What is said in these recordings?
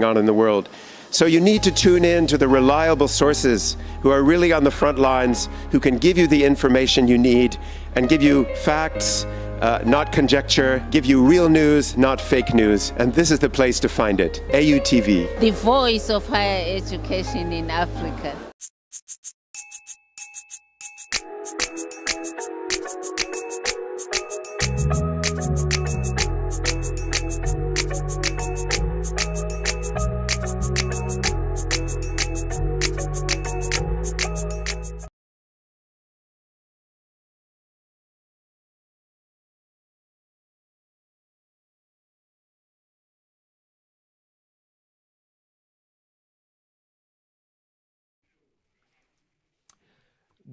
on in the world. So you need to tune in to the reliable sources who are really on the front lines, who can give you the information you need and give you facts, not conjecture, give you real news, not fake news. And this is the place to find it, AUTV. The voice of higher education in Africa.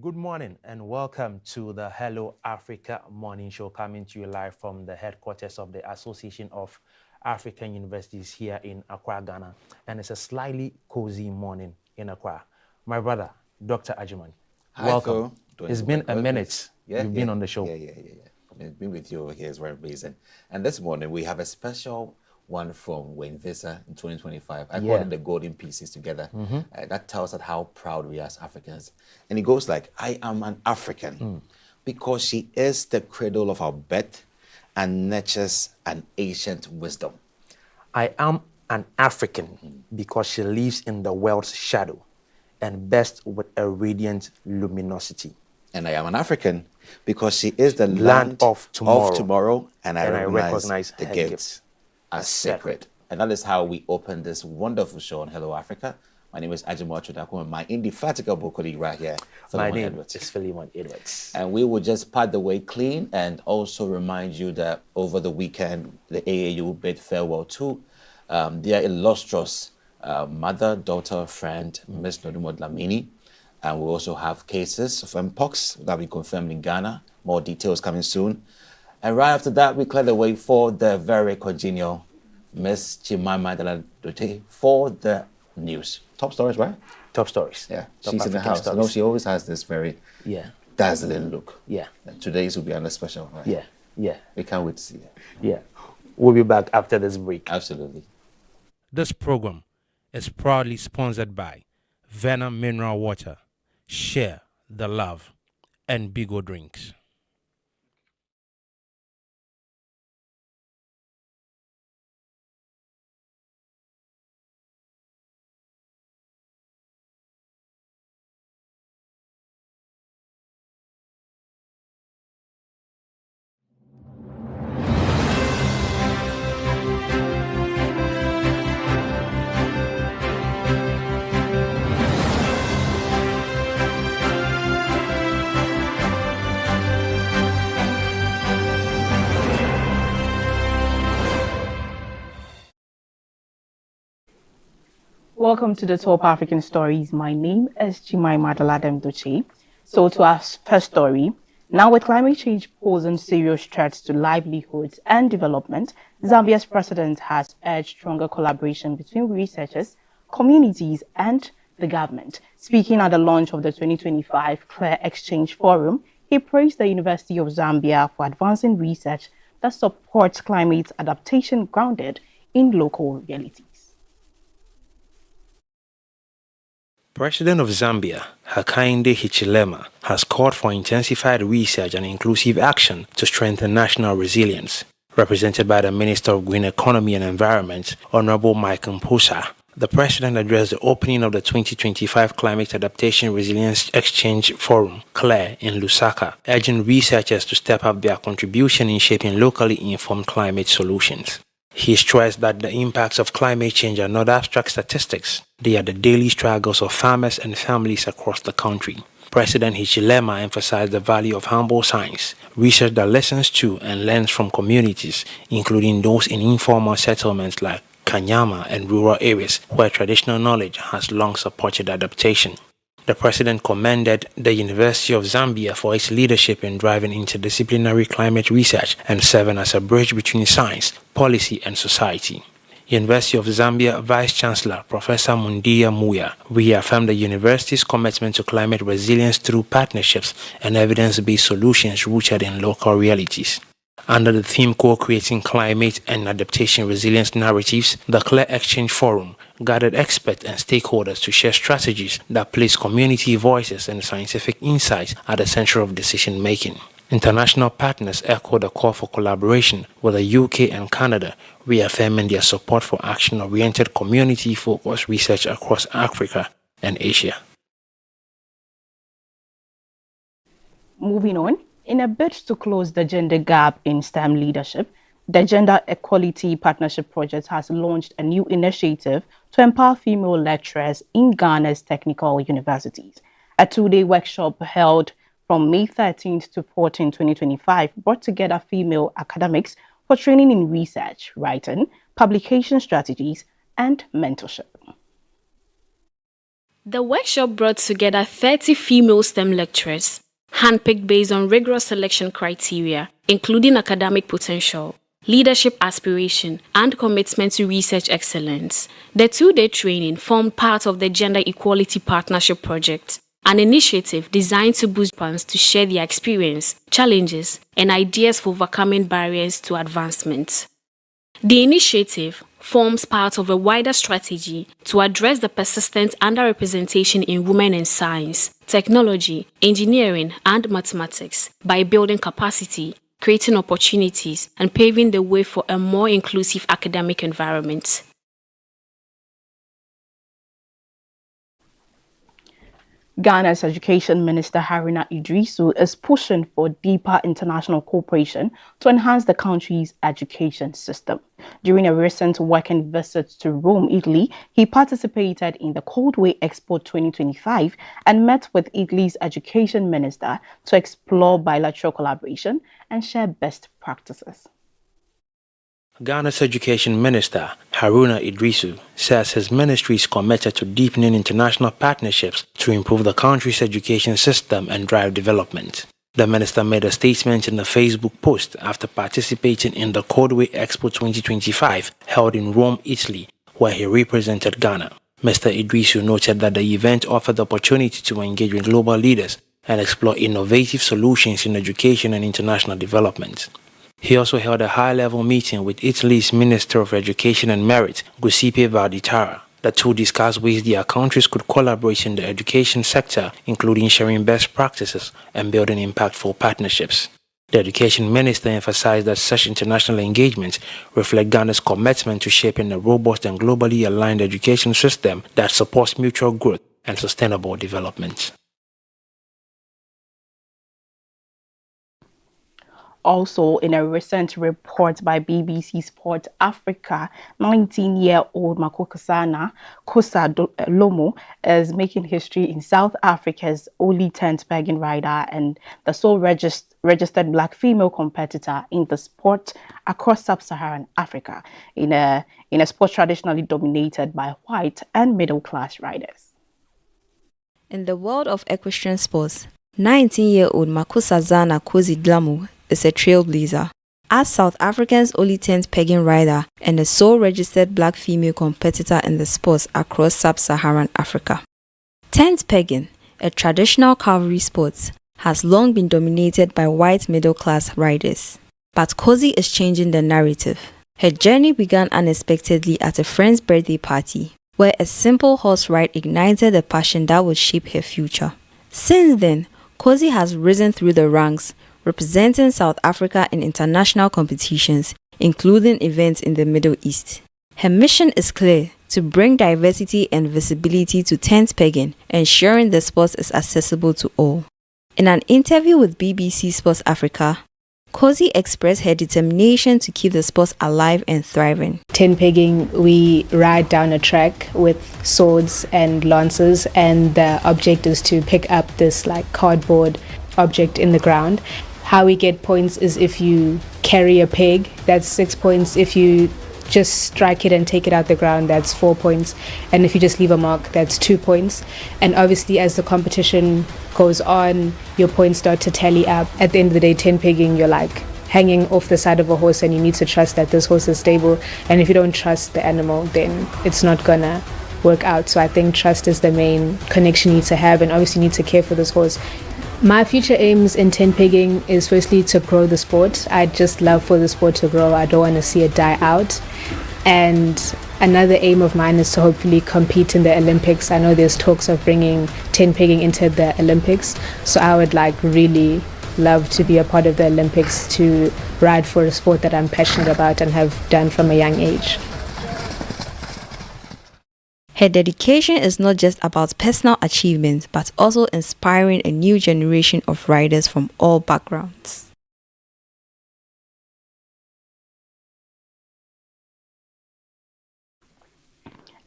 Good morning and welcome to the Hello Africa Morning Show, coming to you live from the headquarters of the Association of African Universities here in Accra, Ghana. And it's a slightly cozy morning in Accra. My brother, Dr. Agyemang, welcome. It's been a minute. You've been on the show. Yeah. Being with you over here is very amazing. And this morning we have a special one from Wayne Visa in 2025. I call it the Golden Pieces together. That tells us how proud we are as Africans. And it goes like, I am an African because she is the cradle of our birth and nurtures an ancient wisdom. I am an African because she lives in the world's shadow and bests with a radiant luminosity. And I am an African because she is the land of tomorrow and I recognize the gifts as sacred. And that is how we open this wonderful show on Hello Africa. My name is Agyemang Ochodakun, and my indefatigable colleague right here, my name is Philemon Edwards. And we will just part the way clean and also remind you that over the weekend, the AAU bid farewell to their illustrious mother, daughter, friend, Ms. Nodumo Dlamini. And we also have cases of Mpox that we confirmed in Ghana. More details coming soon. And right after that, we clear the way for the very congenial Ms. Chimamanda Adichie for the news. Top stories, right? Top stories. Yeah, Top she's in the house. stories. I know she always has this very dazzling look. Yeah. And today's will be under special, right? Yeah. We can't wait to see it. Yeah. We'll be back after this break. Absolutely. This program is proudly sponsored by Venom Mineral Water, Share the Love, and Bigo Drinks. Welcome to the Top African Stories. My name is Chimamanda Adichie. So to our first story, now with climate change posing serious threats to livelihoods and development, Zambia's president has urged stronger collaboration between researchers, communities and the government. Speaking at the launch of the 2025 Clear Exchange Forum, he praised the University of Zambia for advancing research that supports climate adaptation grounded in local realities. President of Zambia, Hakainde Hichilema, has called for intensified research and inclusive action to strengthen national resilience. Represented by the Minister of Green Economy and Environment, Honorable Mike Mpusa, the President addressed the opening of the 2025 Climate Adaptation Resilience Exchange Forum, CLARE, in Lusaka, urging researchers to step up their contribution in shaping locally informed climate solutions. He stressed that the impacts of climate change are not abstract statistics. They are the daily struggles of farmers and families across the country. President Hichilema emphasized the value of humble science, research that listens to and learns from communities, including those in informal settlements like Kanyama and rural areas where traditional knowledge has long supported adaptation. The President commended the University of Zambia for its leadership in driving interdisciplinary climate research and serving as a bridge between science, policy, and society. University of Zambia Vice-Chancellor Professor Mundia Muya reaffirmed the university's commitment to climate resilience through partnerships and evidence-based solutions rooted in local realities. Under the theme Co-Creating Climate and Adaptation Resilience Narratives, the Clear Exchange Forum gathered experts and stakeholders to share strategies that place community voices and scientific insights at the center of decision-making. International partners echoed the call for collaboration with the UK and Canada, reaffirming their support for action-oriented community-focused research across Africa and Asia. Moving on, in a bid to close the gender gap in STEM leadership, the Gender Equality Partnership Project has launched a new initiative to empower female lecturers in Ghana's technical universities. A two-day workshop held from May 13th to 14, 2025 brought together female academics for training in research, writing, publication strategies, and mentorship. The workshop brought together 30 female STEM lecturers, handpicked based on rigorous selection criteria, including academic potential, leadership aspiration, and commitment to research excellence. The two-day training formed part of the Gender Equality Partnership Project, an initiative designed to boost participants to share their experience, challenges, and ideas for overcoming barriers to advancement. The initiative forms part of a wider strategy to address the persistent underrepresentation in women in science, technology, engineering, and mathematics by building capacity, creating opportunities, and paving the way for a more inclusive academic environment. Ghana's Education Minister Haruna Iddrisu is pushing for deeper international cooperation to enhance the country's education system. During a recent working visit to Rome, Italy, he participated in the Coldway Expo 2025 and met with Italy's Education Minister to explore bilateral collaboration and share best practices. Ghana's Education Minister, Haruna Iddrisu, says his ministry is committed to deepening international partnerships to improve the country's education system and drive development. The minister made a statement in a Facebook post after participating in the Coldway Expo 2025 held in Rome, Italy, where he represented Ghana. Mr. Iddrisu noted that the event offered the opportunity to engage with global leaders and explore innovative solutions in education and international development. He also held a high-level meeting with Italy's Minister of Education and Merit, Giuseppe Valditara. The two discussed ways their countries could collaborate in the education sector, including sharing best practices and building impactful partnerships. The Education Minister emphasized that such international engagements reflect Ghana's commitment to shaping a robust and globally aligned education system that supports mutual growth and sustainable development. Also, in a recent report by BBC Sport Africa, 19-year-old Makokosana Kosa Lomo is making history in South Africa's only 10th pegging rider and the sole registered black female competitor in the sport across sub-Saharan Africa, in a sport traditionally dominated by white and middle-class riders. In the world of equestrian sports, 19-year-old Makosazana Kosi Dlamo is a trailblazer. As South Africa's only 10th pegging rider and the sole registered black female competitor in the sports across sub-Saharan Africa. 10th pegging, a traditional cavalry sport, has long been dominated by white middle-class riders. But Kosi is changing the narrative. Her journey began unexpectedly at a friend's birthday party, where a simple horse ride ignited a passion that would shape her future. Since then, Kosi has risen through the ranks, representing South Africa in international competitions, including events in the Middle East. Her mission is clear: to bring diversity and visibility to 10th pegging, ensuring the sport is accessible to all. In an interview with BBC Sports Africa, Kosi expressed her determination to keep the sport alive and thriving. 10 pegging, we ride down a track with swords and lances, and the object is to pick up this cardboard object in the ground. How we get points is if you carry a peg, that's 6 points. If you just strike it and take it out the ground, that's 4 points. And if you just leave a mark, that's 2 points. And obviously, as the competition goes on, your points start to tally up. At the end of the day, 10 pegging, you're hanging off the side of a horse, and you need to trust that this horse is stable. And if you don't trust the animal, then it's not gonna work out. So I think trust is the main connection you need to have, and obviously you need to care for this horse. My future aims in tent pegging is firstly to grow the sport. I just love for the sport to grow. I don't want to see it die out. And another aim of mine is to hopefully compete in the Olympics. I know there's talks of bringing tent pegging into the Olympics. So I would really love to be a part of the Olympics, to ride for a sport that I'm passionate about and have done from a young age. Her dedication is not just about personal achievements, but also inspiring a new generation of riders from all backgrounds.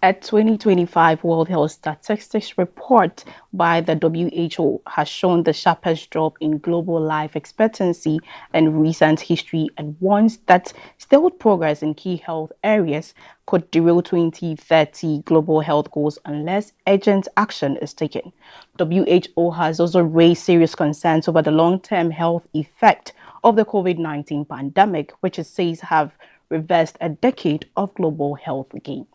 A 2025 World Health Statistics report by the WHO has shown the sharpest drop in global life expectancy in recent history and warns that stalled progress in key health areas could derail 2030 global health goals unless urgent action is taken. WHO has also raised serious concerns over the long-term health effect of the COVID-19 pandemic, which it says have reversed a decade of global health gains.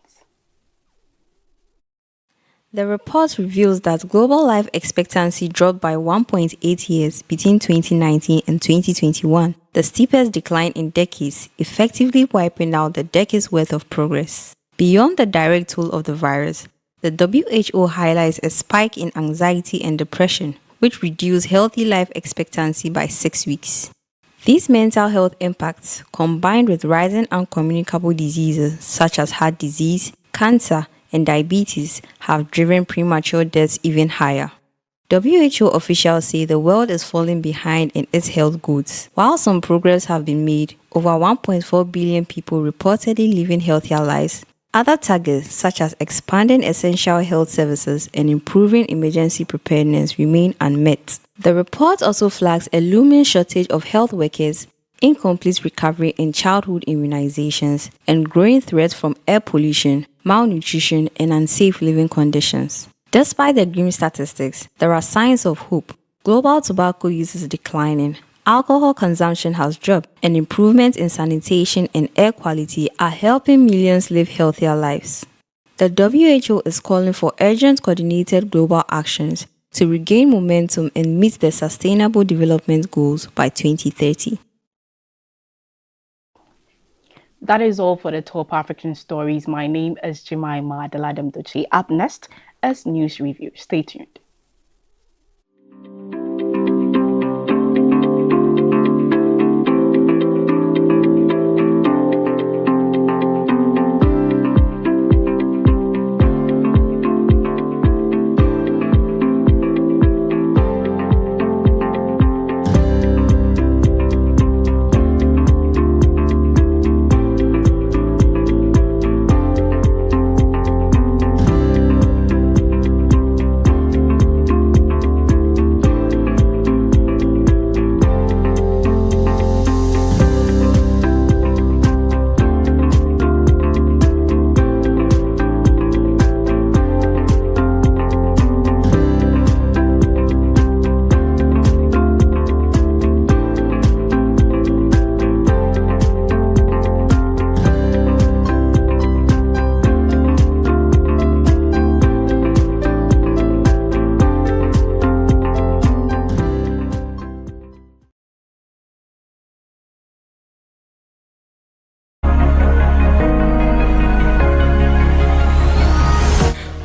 The report reveals that global life expectancy dropped by 1.8 years between 2019 and 2021, the steepest decline in decades, effectively wiping out the decade's worth of progress. Beyond the direct toll of the virus, the WHO highlights a spike in anxiety and depression, which reduced healthy life expectancy by 6 weeks. These mental health impacts, combined with rising uncommunicable diseases such as heart disease, cancer, and diabetes, have driven premature deaths even higher. WHO officials say the world is falling behind in its health goals. While some progress have been made, over 1.4 billion people reportedly living healthier lives, other targets such as expanding essential health services and improving emergency preparedness remain unmet. The report also flags a looming shortage of health workers, incomplete recovery in childhood immunizations, and growing threats from air pollution, malnutrition, and unsafe living conditions. Despite the grim statistics, there are signs of hope. Global tobacco use is declining, alcohol consumption has dropped, and improvements in sanitation and air quality are helping millions live healthier lives. The WHO is calling for urgent coordinated global actions to regain momentum and meet the Sustainable Development Goals by 2030. That is all for the Top African Stories. My name is Jemima Adaladem-Doche. Up next is News Review. Stay tuned.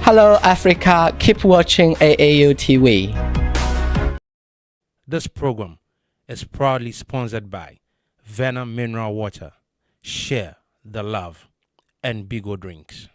Hello Africa, keep watching AAU TV. This program is proudly sponsored by Venom Mineral Water, Share the Love, and Bigo Drinks.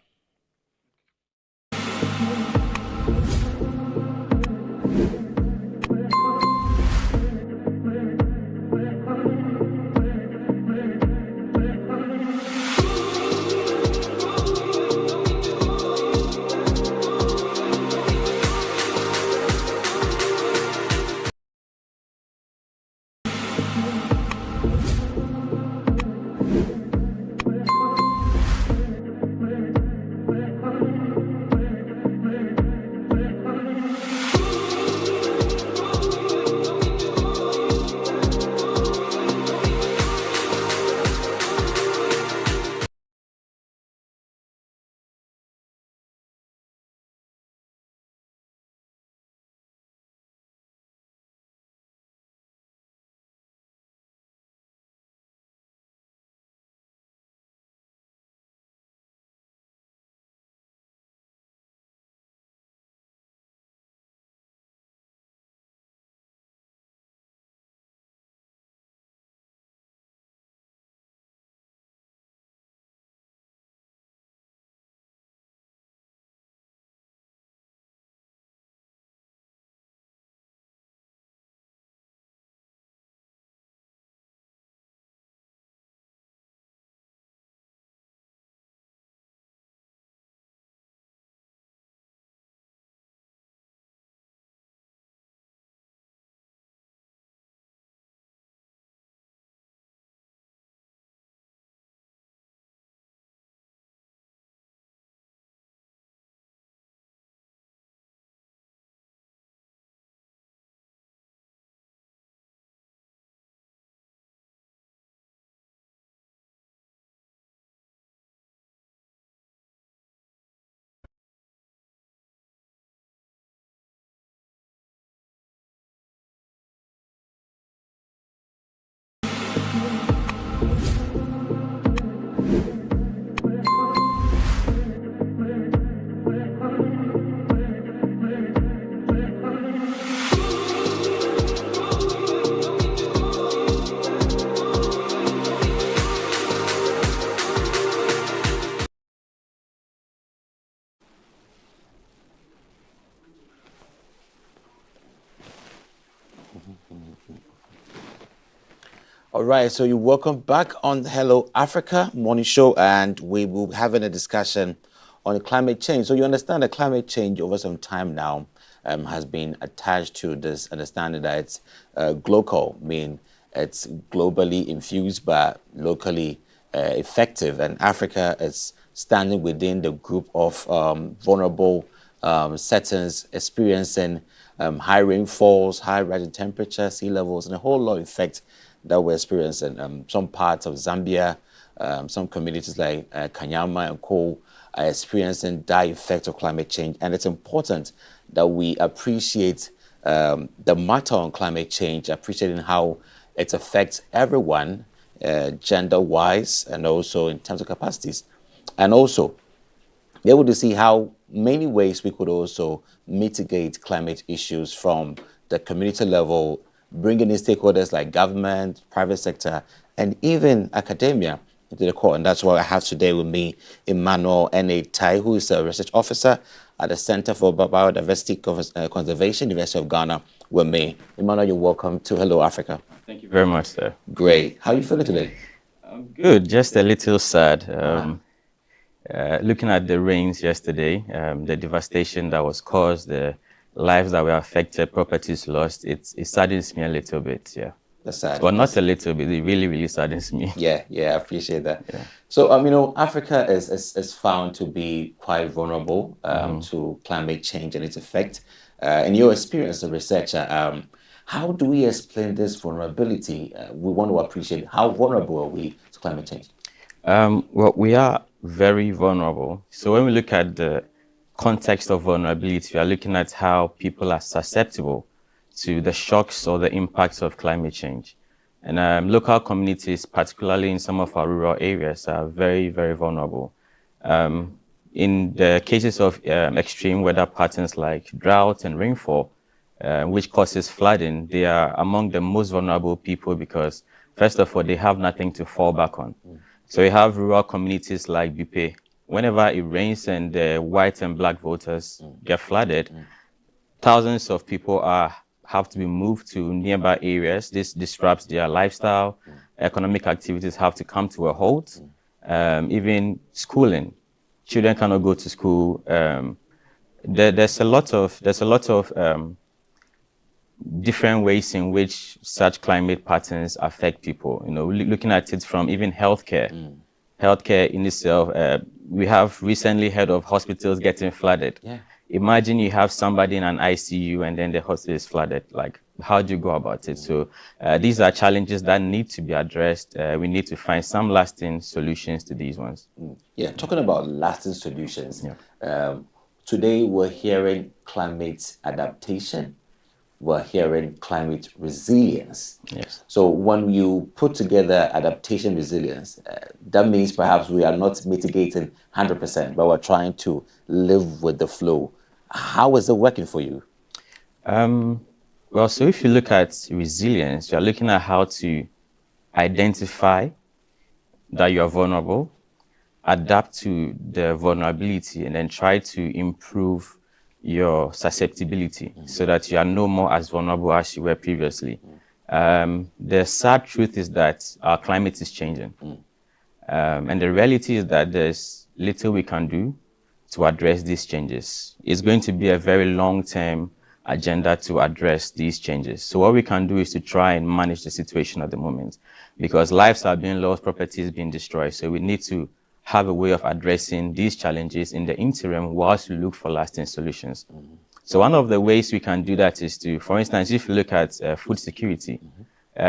All right, so you're welcome back on Hello Africa Morning Show, and we will be having a discussion on climate change. So you understand that climate change over some time now has been attached to this understanding that it's global, meaning it's globally infused but locally effective, and Africa is standing within the group of vulnerable settings experiencing high rainfalls, high rising temperature, sea levels, and a whole lot of effect that we're experiencing. Some parts of Zambia, some communities like Kanyama and Co are experiencing dire effect of climate change. And it's important that we appreciate the matter on climate change, appreciating how it affects everyone, gender-wise, and also in terms of capacities. And also, be able to see how many ways we could also mitigate climate issues from the community level, bringing in stakeholders like government, private sector, and even academia into the core. And that's why I have today with me Emmanuel N.A. who is a research officer at the Center for Biodiversity Conservation, University of Ghana, with me. Emmanuel, you're welcome to Hello Africa. Thank you very much, sir. Great. How are you feeling today? I'm good, just a little sad. Looking at the rains yesterday, the devastation that was caused, the lives that were affected, properties lost, it saddens me a little bit, yeah. That's sad. Well, not a little bit, it really, really saddens me. Yeah, I appreciate that. Yeah. So, Africa is found to be quite vulnerable to climate change and its effect. In your experience as a researcher, how do we explain this vulnerability? We want to appreciate how vulnerable are we to climate change? Well, we are very vulnerable. So when we look at the context of vulnerability, we are looking at how people are susceptible to the shocks or the impacts of climate change. And local communities, particularly in some of our rural areas, are very, very vulnerable. In the cases of extreme weather patterns like drought and rainfall, which causes flooding, they are among the most vulnerable people because, first of all, they have nothing to fall back on. So we have rural communities like Bipe. Whenever it rains and the white and black voters get flooded, thousands of people have to be moved to nearby areas. This disrupts their lifestyle. Economic activities have to come to a halt. Even schooling, children cannot go to school. There's a lot of different ways in which such climate patterns affect people. Looking at it from even healthcare. Healthcare in itself, we have recently heard of hospitals getting flooded. Yeah. Imagine you have somebody in an ICU and then the hospital is flooded. Like, how do you go about it? So these are challenges that need to be addressed. We need to find some lasting solutions to these ones. Yeah, talking about lasting solutions. Yeah. Today we're hearing climate adaptation. We're hearing climate resilience. Yes. So when you put together adaptation resilience, that means perhaps we are not mitigating 100%, but we're trying to live with the flow. How is it working for you? Well, so if you look at resilience, you're looking at how to identify that you are vulnerable, adapt to the vulnerability, and then try to improve your susceptibility so that you are no more as vulnerable as you were previously. The sad truth is that our climate is changing. And the reality is that there's little we can do to address these changes. It's going to be a very long-term agenda to address these changes. So what we can do is to try and manage the situation at the moment, because lives are being lost, property is being destroyed. So we need to have a way of addressing these challenges in the interim whilst we look for lasting solutions. So one of the ways we can do that is to, for instance, if you look at food security,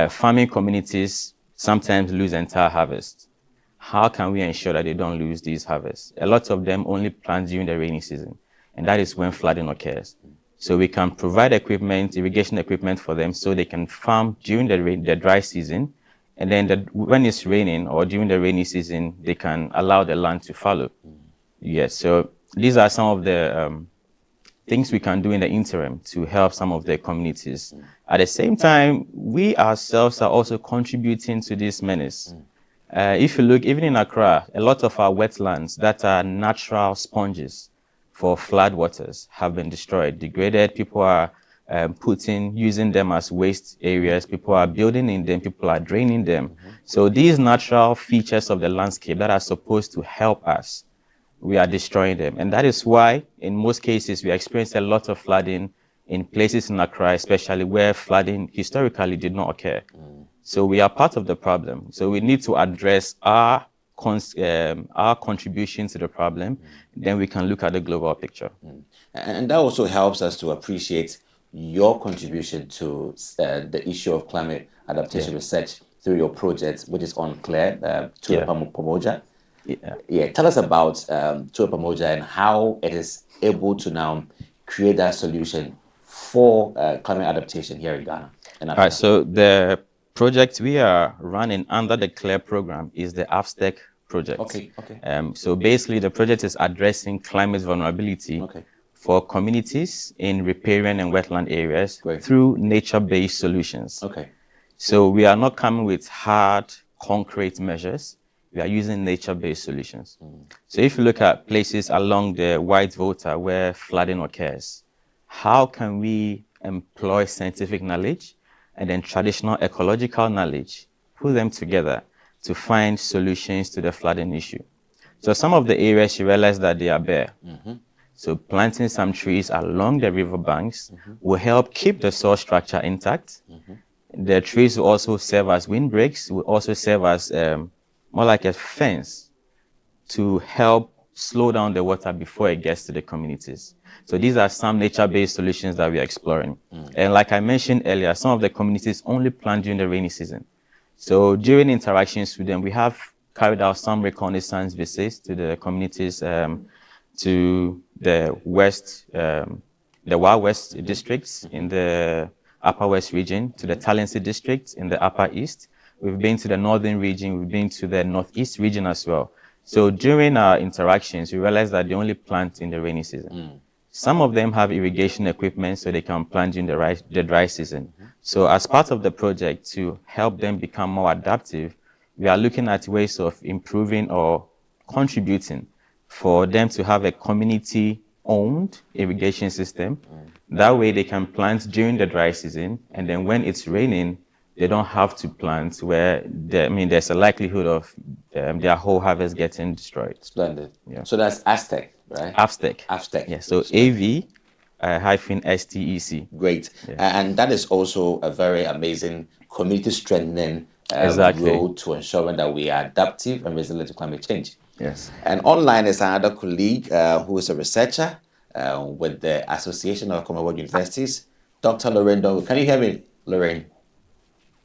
farming communities sometimes lose entire harvest. How can we ensure that they don't lose these harvests? A lot of them only plant during the rainy season, and that is when flooding occurs. So we can provide equipment, irrigation equipment for them so they can farm during the dry season. And then when it's raining or during the rainy season, they can allow the land to follow. Yes, so these are some of the things we can do in the interim to help some of the communities. At the same time, we ourselves are also contributing to this menace. If you look, even in Accra, a lot of our wetlands that are natural sponges for flood waters have been destroyed, degraded. People are using them as waste areas. People are building in them, people are draining them. So these natural features of the landscape that are supposed to help us, we are destroying them. And that is why, in most cases, we experience a lot of flooding in places in Accra, especially where flooding historically did not occur. So we are part of the problem. So we need to address our contribution to the problem. Then we can look at the global picture. And that also helps us to appreciate your contribution to the issue of climate adaptation research through your project, which is on Claire, Tuya Pamoja. Tell us about Tuya Pamoja and how it is able to now create that solution for climate adaptation here in Ghana. All right, so the project we are running under the CLARE program is the AFSTEC project. Okay. So basically, the project is addressing climate vulnerability for communities in riparian and wetland areas through nature-based solutions. So we are not coming with hard, concrete measures. We are using nature-based solutions. So if you look at places along the White Volta where flooding occurs, how can we employ scientific knowledge and then traditional ecological knowledge, put them together to find solutions to the flooding issue? So some of the areas you realize that they are bare. So planting some trees along the riverbanks will help keep the soil structure intact. The trees will also serve as windbreaks, will also serve as more like a fence to help slow down the water before it gets to the communities. So these are some nature-based solutions that we are exploring. And like I mentioned earlier, some of the communities only plant during the rainy season. So during interactions with them, we have carried out some reconnaissance visits to the communities, to the west, the Wild West districts in the Upper West region, to the Talensi district in the Upper East. We've been to the Northern region, we've been to the Northeast region as well. So during our interactions, we realized that they only plant in the rainy season. Some of them have irrigation equipment so they can plant during the dry season. So as part of the project to help them become more adaptive, we are looking at ways of improving or contributing for them to have a community-owned irrigation system. That way they can plant during the dry season, and then when it's raining, they don't have to plant where, there's a likelihood of their whole harvest getting destroyed. Splendid. So that's AFSTEC, right? AFSTEC. Yeah, so AV-STEC. Great. And that is also a very amazing community strengthening role to ensuring that we are adaptive and resilient to climate change. Yes. And online is another colleague who is a researcher with the Association of Commonwealth Universities, Dr. Lorraine Dongo. Can you hear me, Lorraine?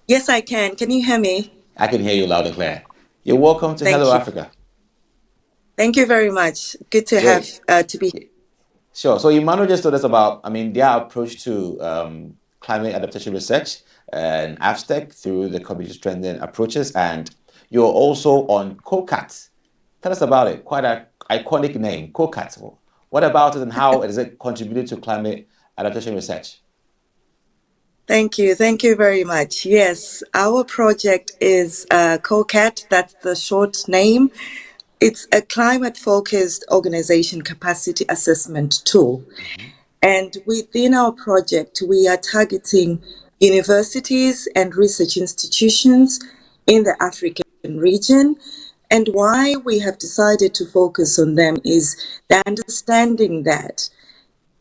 Yes, I can. Can you hear me? I can hear you loud and clear. You're welcome to Hello Africa. Thank you very much. Good to have to be here. Sure. So Emmanuel just told us about, their approach to climate adaptation research and AFSTEC through the community strengthening approaches, and you're also on COCAT. Tell us about it. Quite an iconic name, COCAT. What about it and how is it contributed to climate adaptation research? Thank you. Thank you very much. Yes, our project is COCAT. That's the short name. It's a climate-focused organization capacity assessment tool. And within our project, we are targeting universities and research institutions in the African region. And why we have decided to focus on them is the understanding that,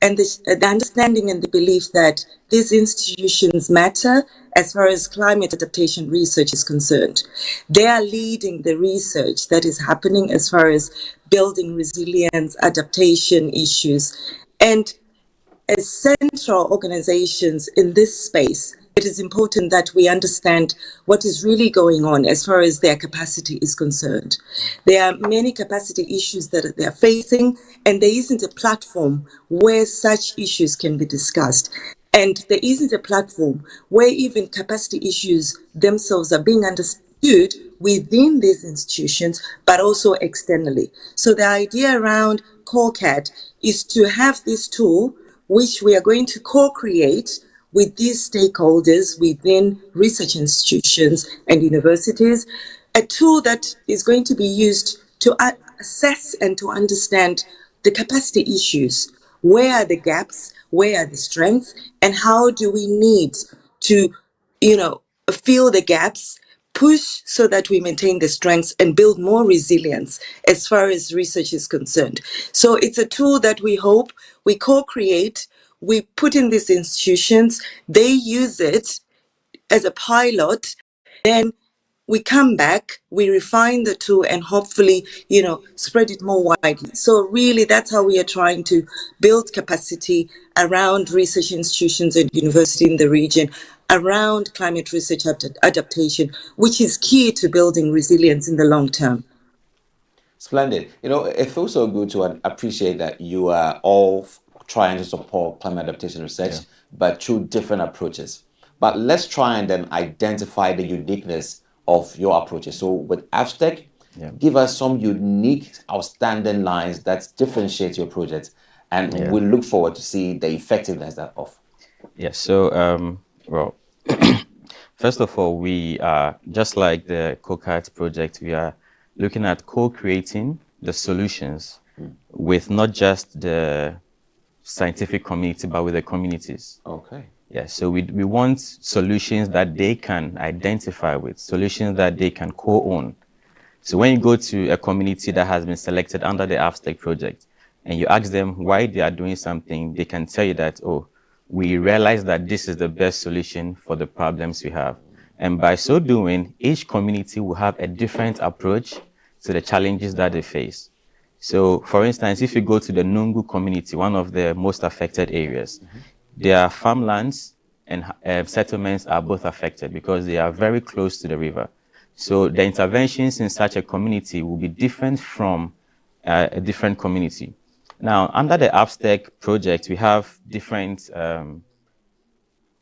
and the understanding and the belief that these institutions matter as far as climate adaptation research is concerned. They are leading the research that is happening as far as building resilience, adaptation issues. And as central organizations in this space, it is important that we understand what is really going on as far as their capacity is concerned. There are many capacity issues that they are facing, and there isn't a platform where such issues can be discussed. And there isn't a platform where even capacity issues themselves are being understood within these institutions, but also externally. So the idea around COCAT is to have this tool, which we are going to co-create with these stakeholders within research institutions and universities, a tool that is going to be used to assess and to understand the capacity issues. Where are the gaps? where are the strengths, and how do we need to, fill the gaps, push so that we maintain the strengths and build more resilience as far as research is concerned. So it's a tool that we hope we co-create, we put in these institutions, they use it as a pilot, then we come back, we refine the tool, and hopefully, spread it more widely. So really, that's how we are trying to build capacity around research institutions and university in the region, around climate research adaptation, which is key to building resilience in the long term. Splendid. It feels so good to appreciate that you are all trying to support climate adaptation research, but through different approaches. But let's try and then identify the uniqueness of your approaches. So with AFSTEC, give us some unique, outstanding lines that differentiate your project, and we look forward to see the effectiveness of. Yes. So, well, first of all, we are just like the COCAT project. We are looking at co-creating the solutions with not just the scientific community, but with the communities. Okay. Yeah, so we want solutions that they can identify with, solutions that they can co-own. So when you go to a community that has been selected under the AFSTEC project, and you ask them why they are doing something, they can tell you that, oh, we realize that this is the best solution for the problems we have. And by so doing, each community will have a different approach to the challenges that they face. So, for instance, if you go to the Nungu community, one of the most affected areas, their farmlands and settlements are both affected because they are very close to the river. So the interventions in such a community will be different from a different community. Now, under the AFSTEC project, we have different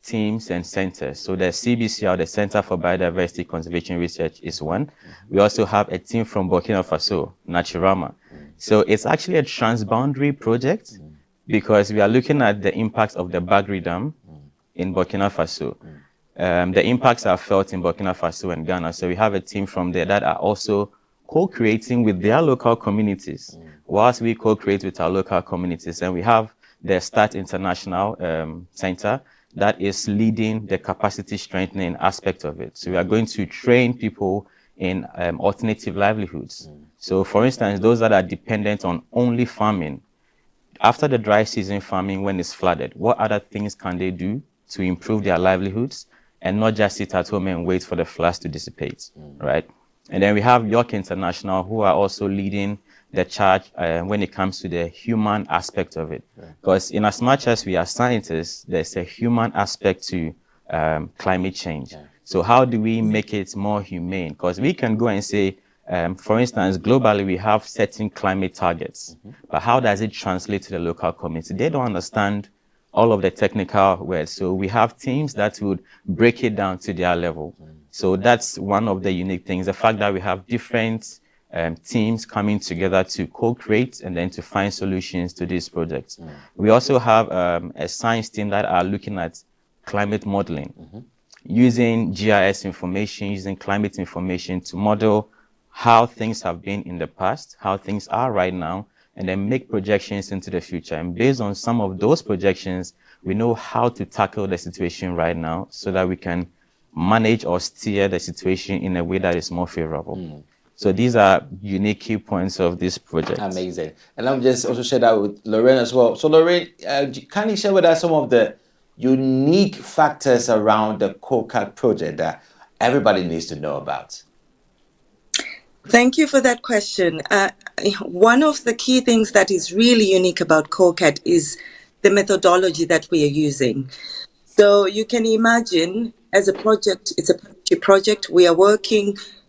teams and centers. So the CBCR, the Center for Biodiversity Conservation Research, is one. We also have a team from Burkina Faso, Naturama. So it's actually a transboundary project, because we are looking at the impacts of the Bagri Dam in Burkina Faso. The impacts are felt in Burkina Faso and Ghana. So we have a team from there that are also co-creating with their local communities, whilst we co-create with our local communities. And we have the START International Center that is leading the capacity strengthening aspect of it. So we are going to train people in alternative livelihoods. So for instance, those that are dependent on only farming, after the dry season farming, when it's flooded, what other things can they do to improve their livelihoods and not just sit at home and wait for the floods to dissipate, right? And then we have York International, who are also leading the charge when it comes to the human aspect of it. Because in as much as we are scientists, there's a human aspect to climate change. So how do we make it more humane? Because we can go and say, for instance, globally, we have certain climate targets, but how does it translate to the local community? They don't understand all of the technical words. So we have teams that would break it down to their level. So that's one of the unique things, the fact that we have different teams coming together to co-create and then to find solutions to these projects. We also have a science team that are looking at climate modeling, using GIS information, using climate information to model how things have been in the past, how things are right now, and then make projections into the future. And based on some of those projections, we know how to tackle the situation right now so that we can manage or steer the situation in a way that is more favorable. So these are unique key points of this project. Amazing. And I'm just also share that with Lorraine as well. So Lorraine, can you share with us some of the unique factors around the COCAT project that everybody needs to know about? Thank you for that question. One of the key things that is really unique about COCAT is the methodology that we are using. So you can imagine, as a project, it's a project, we are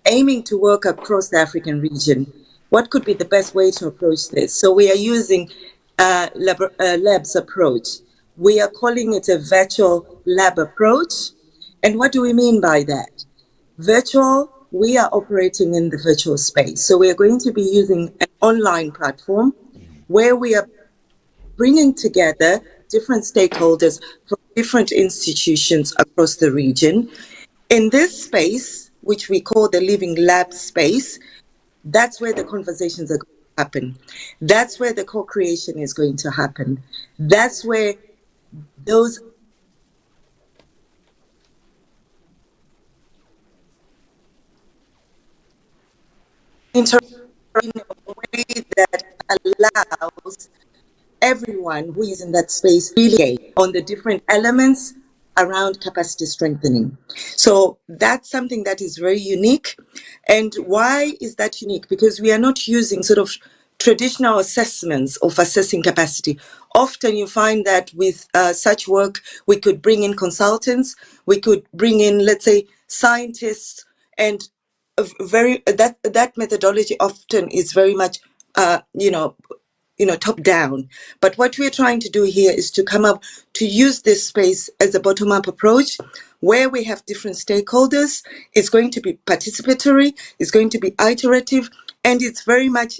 aiming to work across the African region. What could be the best way to approach this? So we are using labs approach. We are calling it a virtual lab approach. And what do we mean by that? Virtual, we are operating in the virtual space. So we are going to be using an online platform where we are bringing together different stakeholders from different institutions across the region. In this space, which we call the Living Lab space, that's where the conversations are going to happen. That's where the co-creation is going to happen. That's where those interact in a way that allows everyone who is in that space really on the different elements around capacity strengthening. So that's something that is very unique. And why is that unique? Because we are not using sort of traditional assessments of assessing capacity. Often you find that with such work, we could bring in consultants, we could bring in, let's say, scientists, and that methodology often is very much top down. But what we're trying to do here is to come up to use this space as a bottom up approach where we have different stakeholders. It's going to be participatory, it's going to be iterative, and it's very much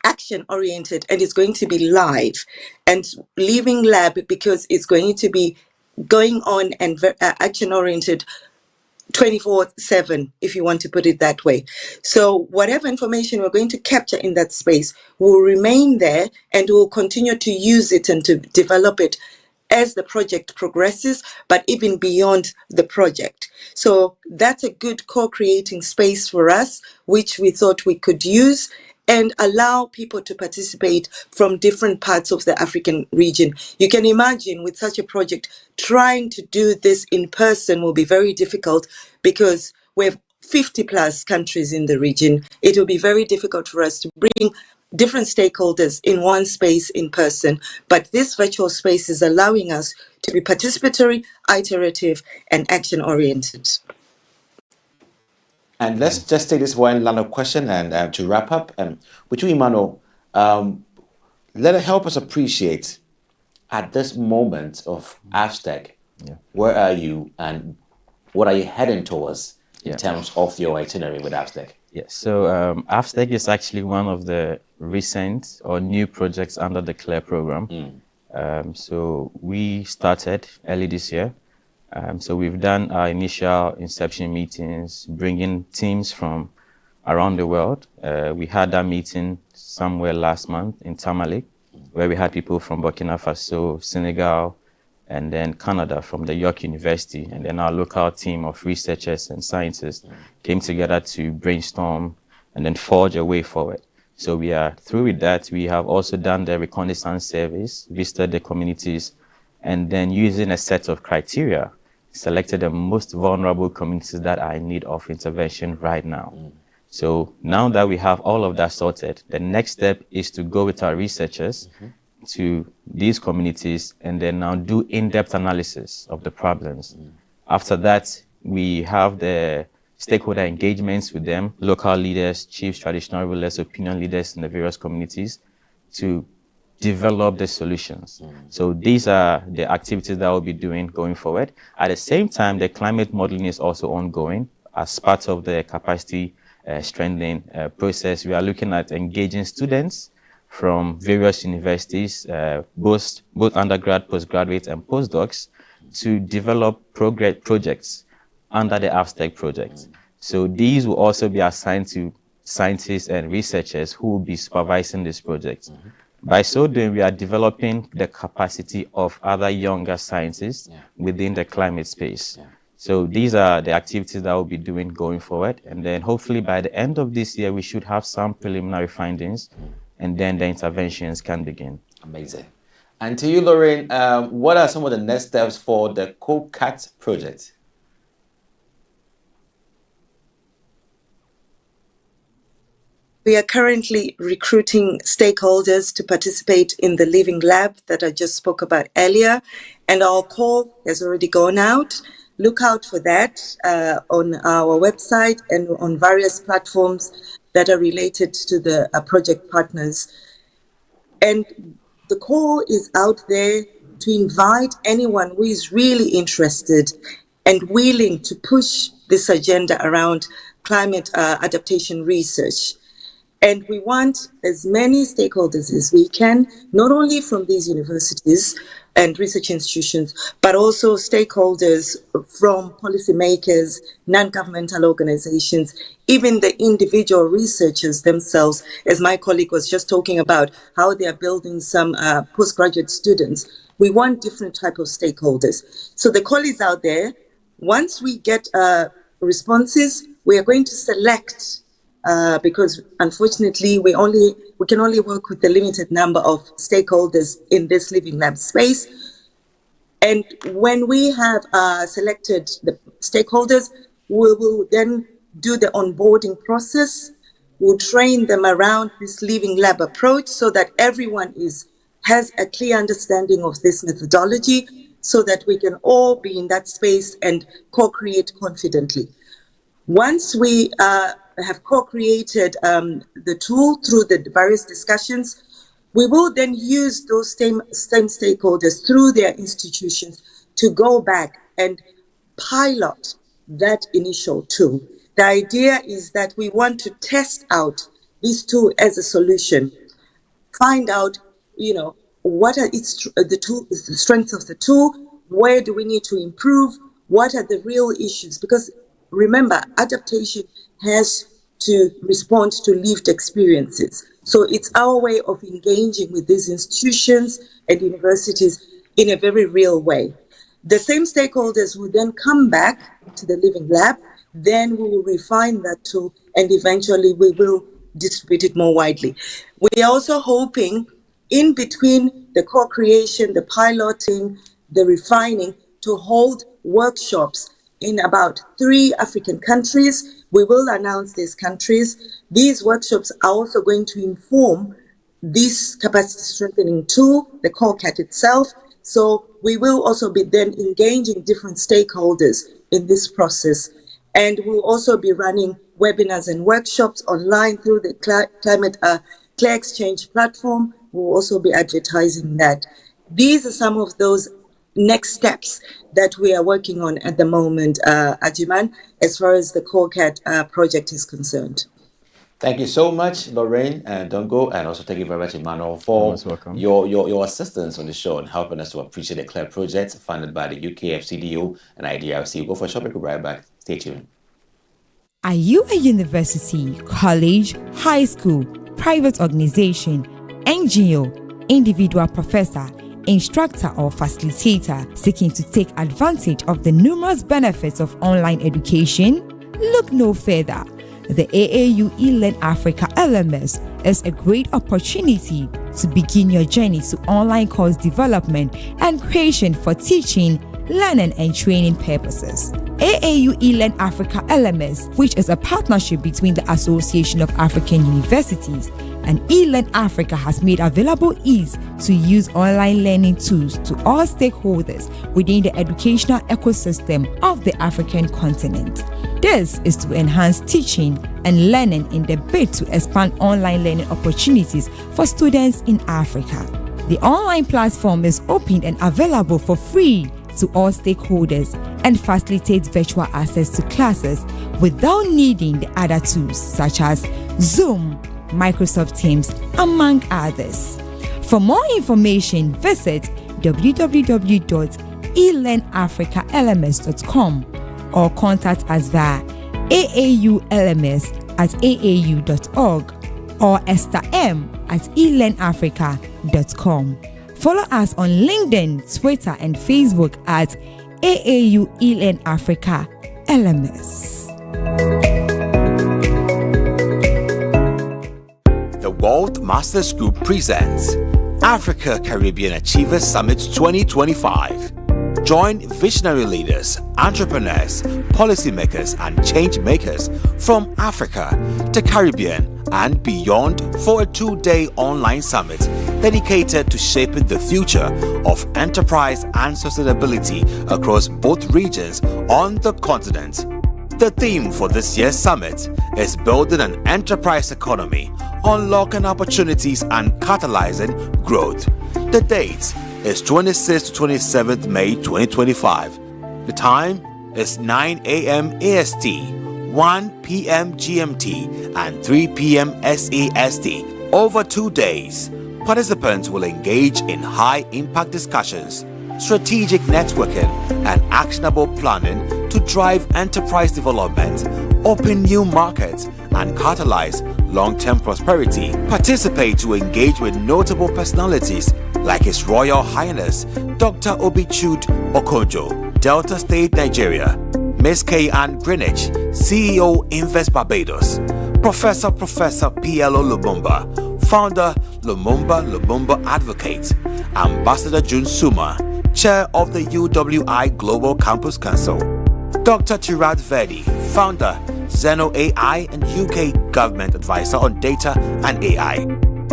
action oriented, and it's going to be live and living lab, because it's going to be going on and action oriented 24/7, if you want to put it that way. So whatever information we're going to capture in that space will remain there, and we'll continue to use it and to develop it as the project progresses, but even beyond the project. So that's a good co-creating space for us, which we thought we could use and allow people to participate from different parts of the African region. You can imagine with such a project, trying to do this in person will be very difficult because we have 50 plus countries in the region. It will be very difficult for us to bring different stakeholders in one space in person. But this virtual space is allowing us to be participatory, iterative, and action-oriented. And let's just take this one line of question and to wrap up. With you, Emmanuel, let it help us appreciate at this moment of AFSTEC, where are you and what are you heading towards in terms of your itinerary with AFSTEC? Yes, so AFSTEC is actually one of the recent or new projects under the CLARE program. So we started early this year. So we've done our initial inception meetings, bringing teams from around the world. We had that meeting somewhere last month in Tamale, where we had people from Burkina Faso, Senegal, and then Canada from the York University. And then our local team of researchers and scientists came together to brainstorm and then forge a way forward. So we are through with that. We have also done the reconnaissance surveys, visited the communities, and then using a set of criteria, selected the most vulnerable communities that are in need of intervention right now. So now that we have all of that sorted, the next step is to go with our researchers to these communities and then now do in-depth analysis of the problems. After that, we have the stakeholder engagements with them, local leaders, chiefs, traditional rulers, opinion leaders in the various communities to develop the solutions. So these are the activities that we'll be doing going forward. At the same time, the climate modeling is also ongoing as part of the capacity strengthening process. We are looking at engaging students from various universities, both undergrad, postgraduate, and postdocs, to develop projects under the AFSTEC project. So these will also be assigned to scientists and researchers who will be supervising this project. By so doing, we are developing the capacity of other younger scientists within the climate space. So these are the activities that we'll be doing going forward. And then hopefully by the end of this year, we should have some preliminary findings, and then the interventions can begin. Amazing. And to you, Lorraine, what are some of the next steps for the COCAT project? We are currently recruiting stakeholders to participate in the Living Lab that I just spoke about earlier, and our call has already gone out. Look out for that on our website and on various platforms that are related to the project partners. And the call is out there to invite anyone who is really interested and willing to push this agenda around climate adaptation research. And we want as many stakeholders as we can, not only from these universities and research institutions, but also stakeholders from policymakers, non-governmental organizations, even the individual researchers themselves, as my colleague was just talking about, how they are building some postgraduate students we want different type of stakeholders. So the call is out there. Once we get responses, we are going to select, because unfortunately we can only work with a limited number of stakeholders in this Living Lab space. And when we have selected the stakeholders, we will then do the onboarding process. We'll train them around this Living Lab approach so that everyone has a clear understanding of this methodology, so that we can all be in that space and co-create confidently. Once we have co-created the tool through the various discussions, we will then use those same stakeholders through their institutions to go back and pilot that initial tool. The idea is that we want to test out this tool as a solution, find out, what are the strengths of the tool, where do we need to improve, what are the real issues? Because remember, adaptation has to respond to lived experiences. So it's our way of engaging with these institutions and universities in a very real way. The same stakeholders will then come back to the Living Lab, then we will refine that tool, and eventually we will distribute it more widely. We are also hoping, in between the co-creation, the piloting, the refining, to hold workshops in about 3 African countries. We will announce these countries. These workshops are also going to inform this capacity strengthening tool, the COCAT itself. So we will also be then engaging different stakeholders in this process. And we'll also be running webinars and workshops online through the Climate Clear Exchange platform. We'll also be advertising that. These are some of those next steps that we are working on at the moment, Ajiman, as far as the COCAT project is concerned. Thank you so much, Lorraine and Dongo, and also thank you very much, Emmanuel, for your assistance on the show and helping us to appreciate the CLARE project funded by the UK FCDO and IDRC. We'll go for a short break, we'll be right back. Stay tuned. Are you a university, college, high school, private organization, NGO, individual professor, instructor or facilitator seeking to take advantage of the numerous benefits of online education? Look no further. The AAU eLearn Africa LMS is a great opportunity to begin your journey to online course development and creation for teaching, learning and training purposes. AAU eLearn Africa LMS, which is a partnership between the Association of African Universities and eLearn Africa, has made available ease to use online learning tools to all stakeholders within the educational ecosystem of the African continent. This is to enhance teaching and learning in the bid to expand online learning opportunities for students in Africa. The online platform is open and available for free to all stakeholders and facilitates virtual access to classes without needing the other tools such as Zoom, Microsoft Teams, among others. For more information, visit www.elearnafricalms.com or contact us via aauLMS@aau.org or estherm@elearnafrica.com. Follow us on LinkedIn, Twitter, and Facebook at AAU eLearn Africa LMS. The World Masters Group presents Africa Caribbean Achievers Summit 2025. Join visionary leaders, entrepreneurs, policymakers, and change makers from Africa, the Caribbean, and beyond for a 2-day online summit dedicated to shaping the future of enterprise and sustainability across both regions on the continent. The theme for this year's summit is Building an Enterprise Economy, Unlocking Opportunities and Catalyzing Growth. The date is 26th to 27th May 2025. The time is 9 a.m. AST, 1 p.m. GMT, and 3 p.m. SAST. Over 2 days, participants will engage in high-impact discussions, strategic networking, and actionable planning to drive enterprise development, open new markets, and catalyze long-term prosperity. Participate to engage with notable personalities like His Royal Highness Dr. Obichud Okojo, Delta State, Nigeria, Ms. Kay Ann Greenwich, CEO Invest Barbados, Professor PLO Lumumba, Founder Lumumba Advocates, Ambassador June Suma, Chair of the UWI Global Campus Council, Dr. Chirag Verdi, Founder Zeno AI and UK Government Advisor on Data and AI,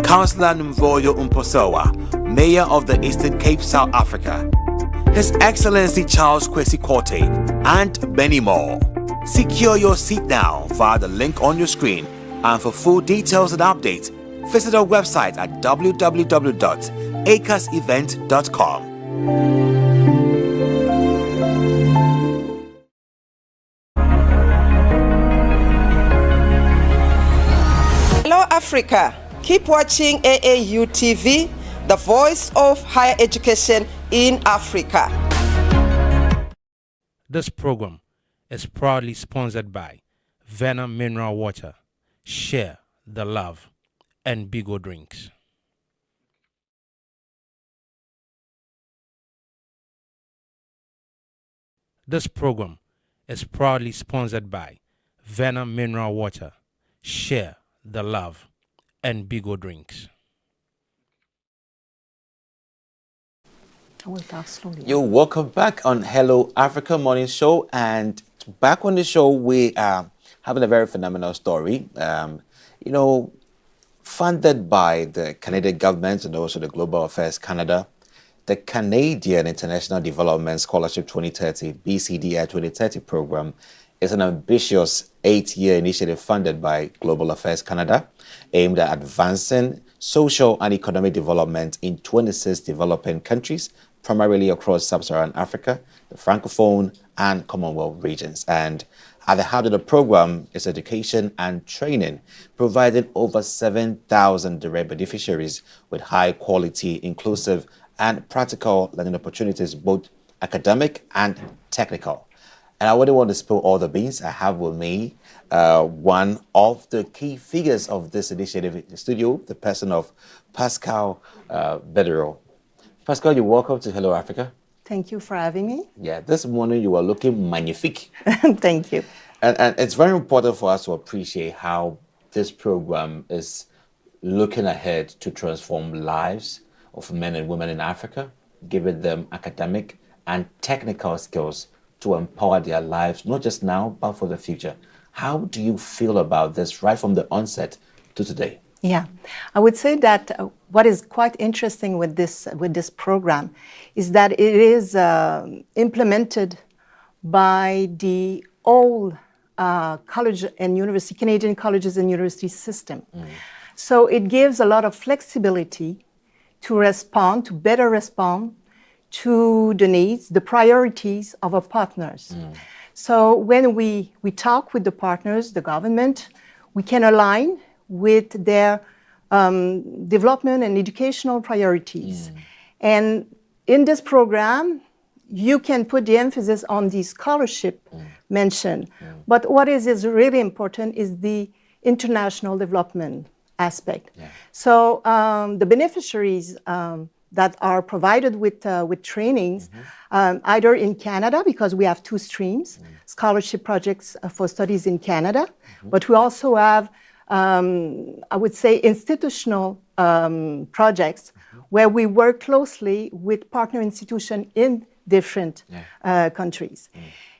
Councillor Mvoyo Umposowa, Mayor of the Eastern Cape, South Africa, His Excellency Charles Kwesi Korte, and many more. Secure your seat now via the link on your screen, and for full details and updates, visit our website at www.acasevent.com. Hello Africa, keep watching AAU TV, the voice of higher education in Africa. This program is proudly sponsored by Venom Mineral Water, Share the Love, and Bigo Drinks. This program is proudly sponsored by Venom Mineral Water, Share the Love, and Bigo Drinks. You're welcome back on Hello Africa Morning Show, and back on the show we are having a very phenomenal story. Funded by the Canadian government and also the Global Affairs Canada, the Canadian International Development Scholarship 2030 BCDI 2030 program is an ambitious 8-year initiative funded by Global Affairs Canada aimed at advancing social and economic development in 26 developing countries, primarily across sub-Saharan Africa, the Francophone and Commonwealth regions. And at the heart of the program is education and training, providing over 7,000 direct beneficiaries with high quality, inclusive and practical learning opportunities, both academic and technical. And I wouldn't want to spill all the beans. I have with me one of the key figures of this initiative in the studio, the person of Pascal Bedero. Pascal, you're welcome to Hello Africa. Thank you for having me. Yeah, this morning you are looking magnifique. Thank you. And it's very important for us to appreciate how this program is looking ahead to transform lives of men and women in Africa, giving them academic and technical skills to empower their lives, not just now, but for the future. How do you feel about this right from the onset to today? Yeah, I would say that what is quite interesting with this program is that it is implemented by the all college and university, Canadian colleges and university system. So it gives a lot of flexibility to respond, to better respond to the needs, the priorities of our partners. So when we talk with the partners, the government, we can align with their development and educational priorities. And in this program, you can put the emphasis on the scholarship mentioned. But what is really important is the international development aspect. So the beneficiaries that are provided with trainings, either in Canada, because we have 2 streams, scholarship projects for studies in Canada, but we also have, I would say, institutional projects where we work closely with partner institutions in different countries.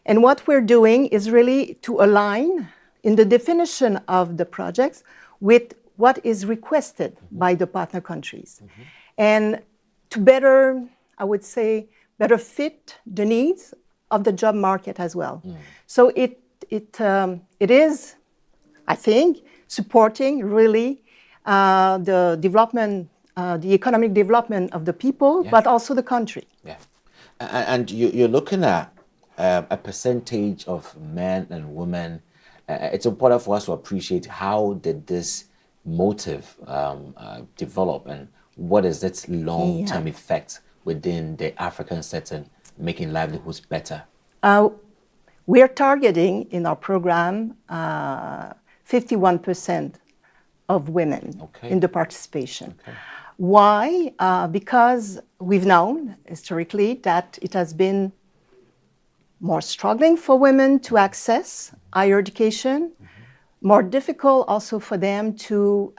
And what we're doing is really to align in the definition of the projects with what is requested by the partner countries. And to better, I would say, better fit the needs of the job market as well. So it is, I think, supporting really the development, the economic development of the people, but also the country. Yeah. And you're looking at a percentage of men and women. It's important for us to appreciate how did this motive develop, and what is its long-term effect within the African setting, making livelihoods better? We are targeting in our program 51% of women in the participation. Why? Because we've known historically that it has been more struggling for women to access higher education, more difficult also for them to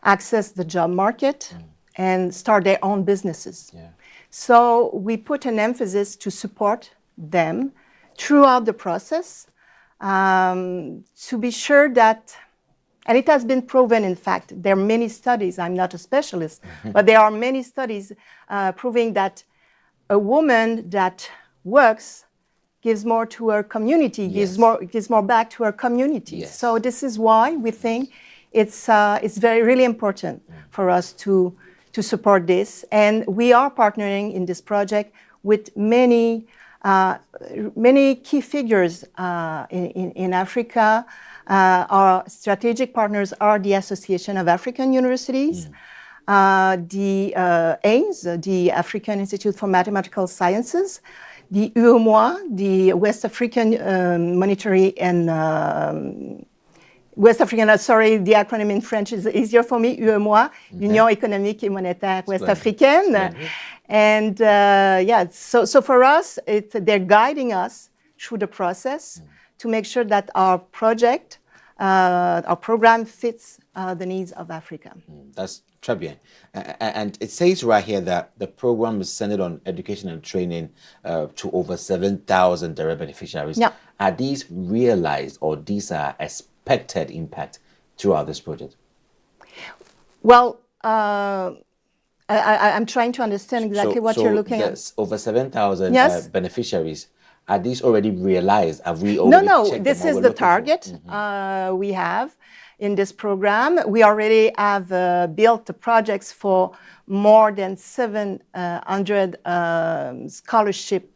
access the job market and start their own businesses. So we put an emphasis to support them throughout the process to be sure that, and it has been proven, in fact, there are many studies, I'm not a specialist, but there are many studies proving that a woman that works gives more to her community, gives more back to her community. So this is why we think it's really important for us to support this. And we are partnering in this project with many key figures in Africa. Our strategic partners are the Association of African Universities, the AIMS, the African Institute for Mathematical Sciences, the UEMOA, the West African Monetary and West African, sorry, the acronym in French is easier for me, UEMOA, Union économique et monétaire ouest-africaine. And so for us, they're guiding us through the process to make sure that our project, our program fits the needs of Africa. That's très bien. And it says right here that the program is centered on education and training to over 7,000 direct beneficiaries. Yeah. Are these realized, or these are expected impact throughout this project? Well, I'm trying to understand exactly what you're looking at. Over 7,000 Yes. beneficiaries. Are these already realized? Have we already No, checked this them is how the we're target we have in this program. We already have built the projects for more than 700 scholarship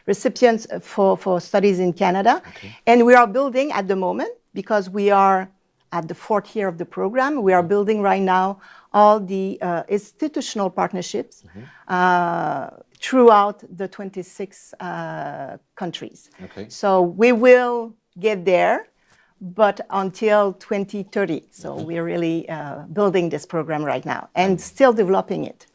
recipients for studies in Canada. And we are building at the moment, because we are at the 4th year of the program, we are building right now all the institutional partnerships throughout the 26 countries. So we will get there, but until 2030. So we're really building this program right now and still developing it.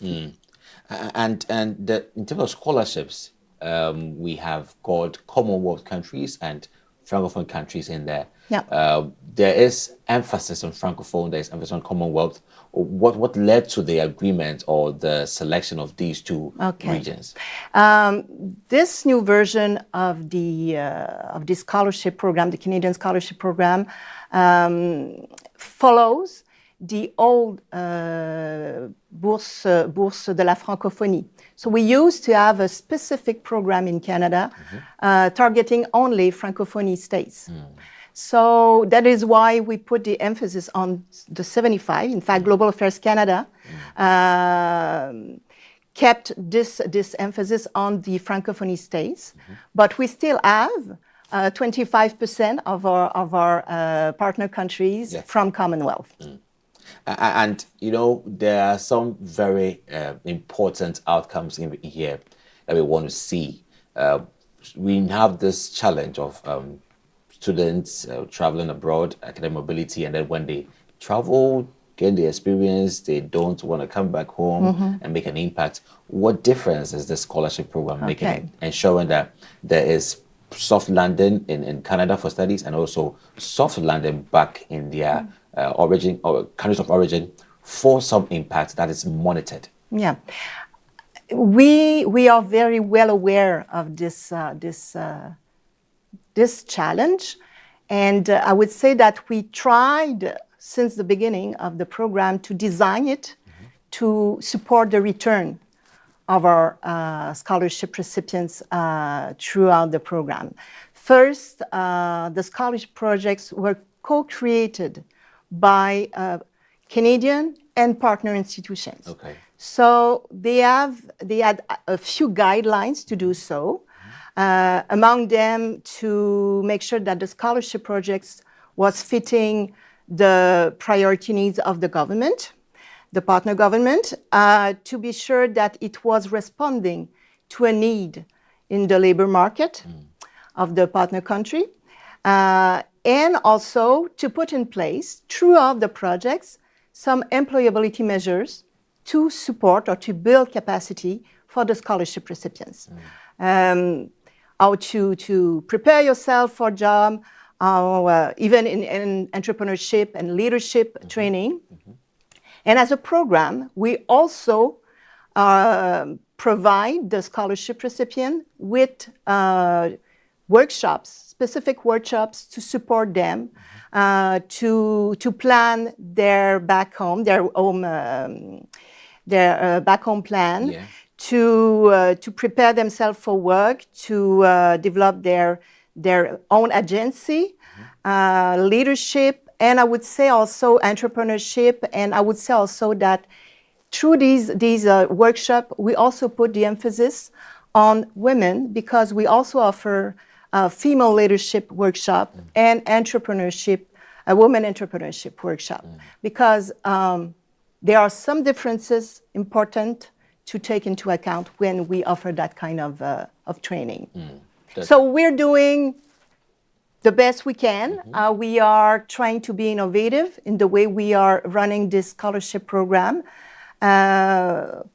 And in terms of scholarships, we have got Commonwealth countries and Francophone countries in there. There is emphasis on Francophone, there is emphasis on Commonwealth. What led to the agreement or the selection of these two regions? This new version of the scholarship program, the Canadian Scholarship Program, follows the old Bourse de la Francophonie. So we used to have a specific program in Canada targeting only Francophonie states. So that is why we put the emphasis on the 75. In fact, Global Affairs Canada kept this emphasis on the Francophonie states, but we still have 25% of our partner countries from Commonwealth. And, you know, there are some very important outcomes in here that we want to see. We have this challenge of students traveling abroad, academic mobility, and then when they travel, get the experience, they don't want to come back home and make an impact. What difference is this scholarship program making, ensuring that there is soft landing in Canada for studies and also soft landing back in their origin or countries of origin for some impact that is monitored? Yeah. We are very well aware of this challenge, and I would say that we tried since the beginning of the program to design it to support the return of our scholarship recipients throughout the program. First, the scholarship projects were co-created by Canadian and partner institutions. So they had a few guidelines to do so. Among them, to make sure that the scholarship projects was fitting the priority needs of the government, the partner government, to be sure that it was responding to a need in the labor market of the partner country, and also to put in place throughout the projects some employability measures to support or to build capacity for the scholarship recipients. How to prepare yourself for a job, even in entrepreneurship and leadership training. And as a program, we also provide the scholarship recipient with workshops, specific workshops to support them, to plan their back home plan, to prepare themselves for work, to develop their own agency, leadership, and I would say also entrepreneurship. And I would say also that through these workshops, we also put the emphasis on women, because we also offer a female leadership workshop and entrepreneurship, a women entrepreneurship workshop, because there are some differences important to take into account when we offer that kind of training. So we're doing the best we can. We are trying to be innovative in the way we are running this scholarship program. Well,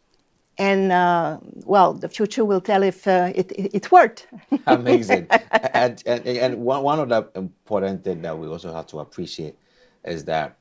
the future will tell if it worked. Amazing. And one of the important things that we also have to appreciate is that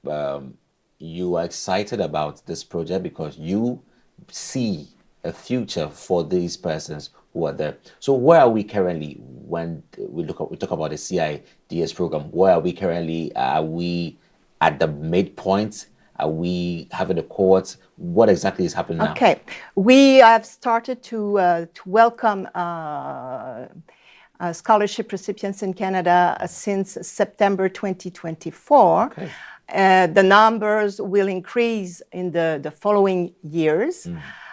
you are excited about this project because you see a future for these persons who are there. So where are we currently when we talk about the CIDS program? Where are we currently? Are we at the midpoint? Are we having a cohort? What exactly is happening now? Okay, we have started to welcome scholarship recipients in Canada since September 2024. Okay. The numbers will increase in the following years.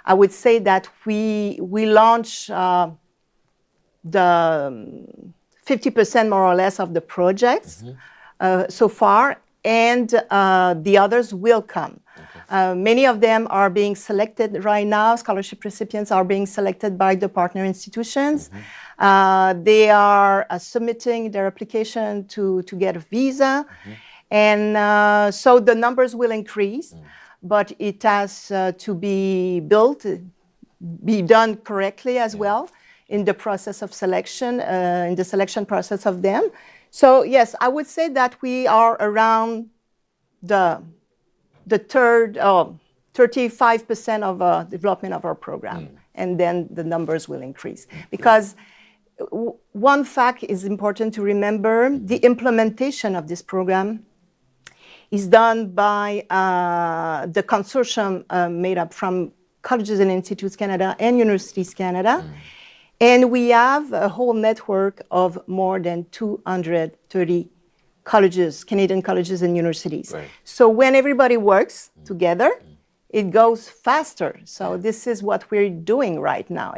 I would say that we launched the 50% more or less of the projects so far, and the others will come. Okay. Many of them are being selected right now. Scholarship recipients are being selected by the partner institutions. They are submitting their application to get a visa. And so the numbers will increase, but it has to be built, be done correctly as well in the process of selection, in the selection process of them. So yes, I would say that we are around the 35% of development of our program, and then the numbers will increase. Because one fact is important to remember: the implementation of this program is done by the consortium made up from Colleges and Institutes Canada and Universities Canada. And we have a whole network of more than 230 colleges, Canadian colleges and universities. Right. So when everybody works together, it goes faster. So this is what we're doing right now.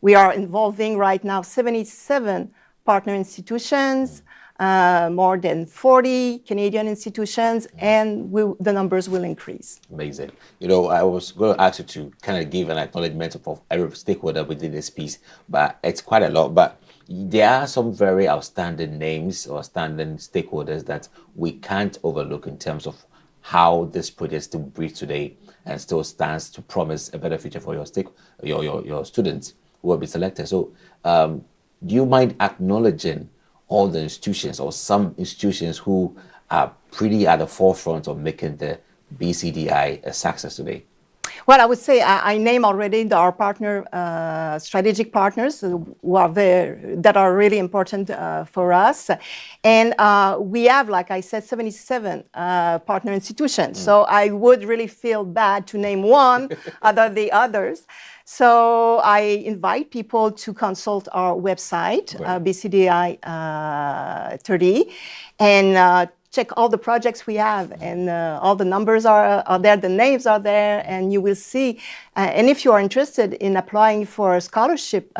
We are involving right now 77 partner institutions, more than 40 Canadian institutions, and the numbers will increase. Amazing. You know, I was going to ask you to kind of give an acknowledgement of every stakeholder within this piece, but it's quite a lot. But there are some very outstanding names or outstanding stakeholders that we can't overlook in terms of how this project still breathes today and still stands to promise a better future for your students who will be selected. So do you mind acknowledging all the institutions or some institutions who are pretty at the forefront of making the BCDI a success today? Well, I would say I name already our partner, strategic partners who are there, that are really important for us. And we have, like I said, 77 partner institutions. So I would really feel bad to name one other than the others. So I invite people to consult our website, BCDI 30, and check all the projects we have, and all the numbers are there, the names are there, and you will see. And if you are interested in applying for a scholarship,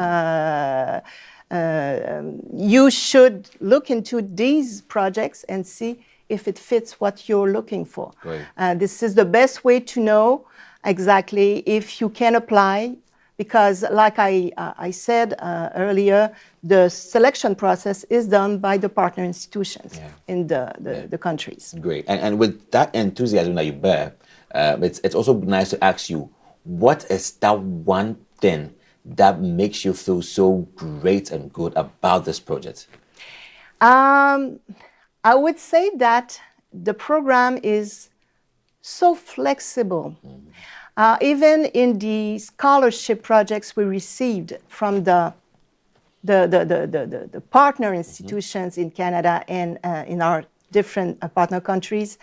you should look into these projects and see if it fits what you're looking for. This is the best way to know exactly if you can apply because like I said earlier, the selection process is done by the partner institutions in the countries. Great. And with that enthusiasm that you bear, it's also nice to ask you, what is that one thing that makes you feel so great and good about this project? I would say that the program is so flexible. Even in the scholarship projects we received from the partner institutions in Canada and in our different partner countries,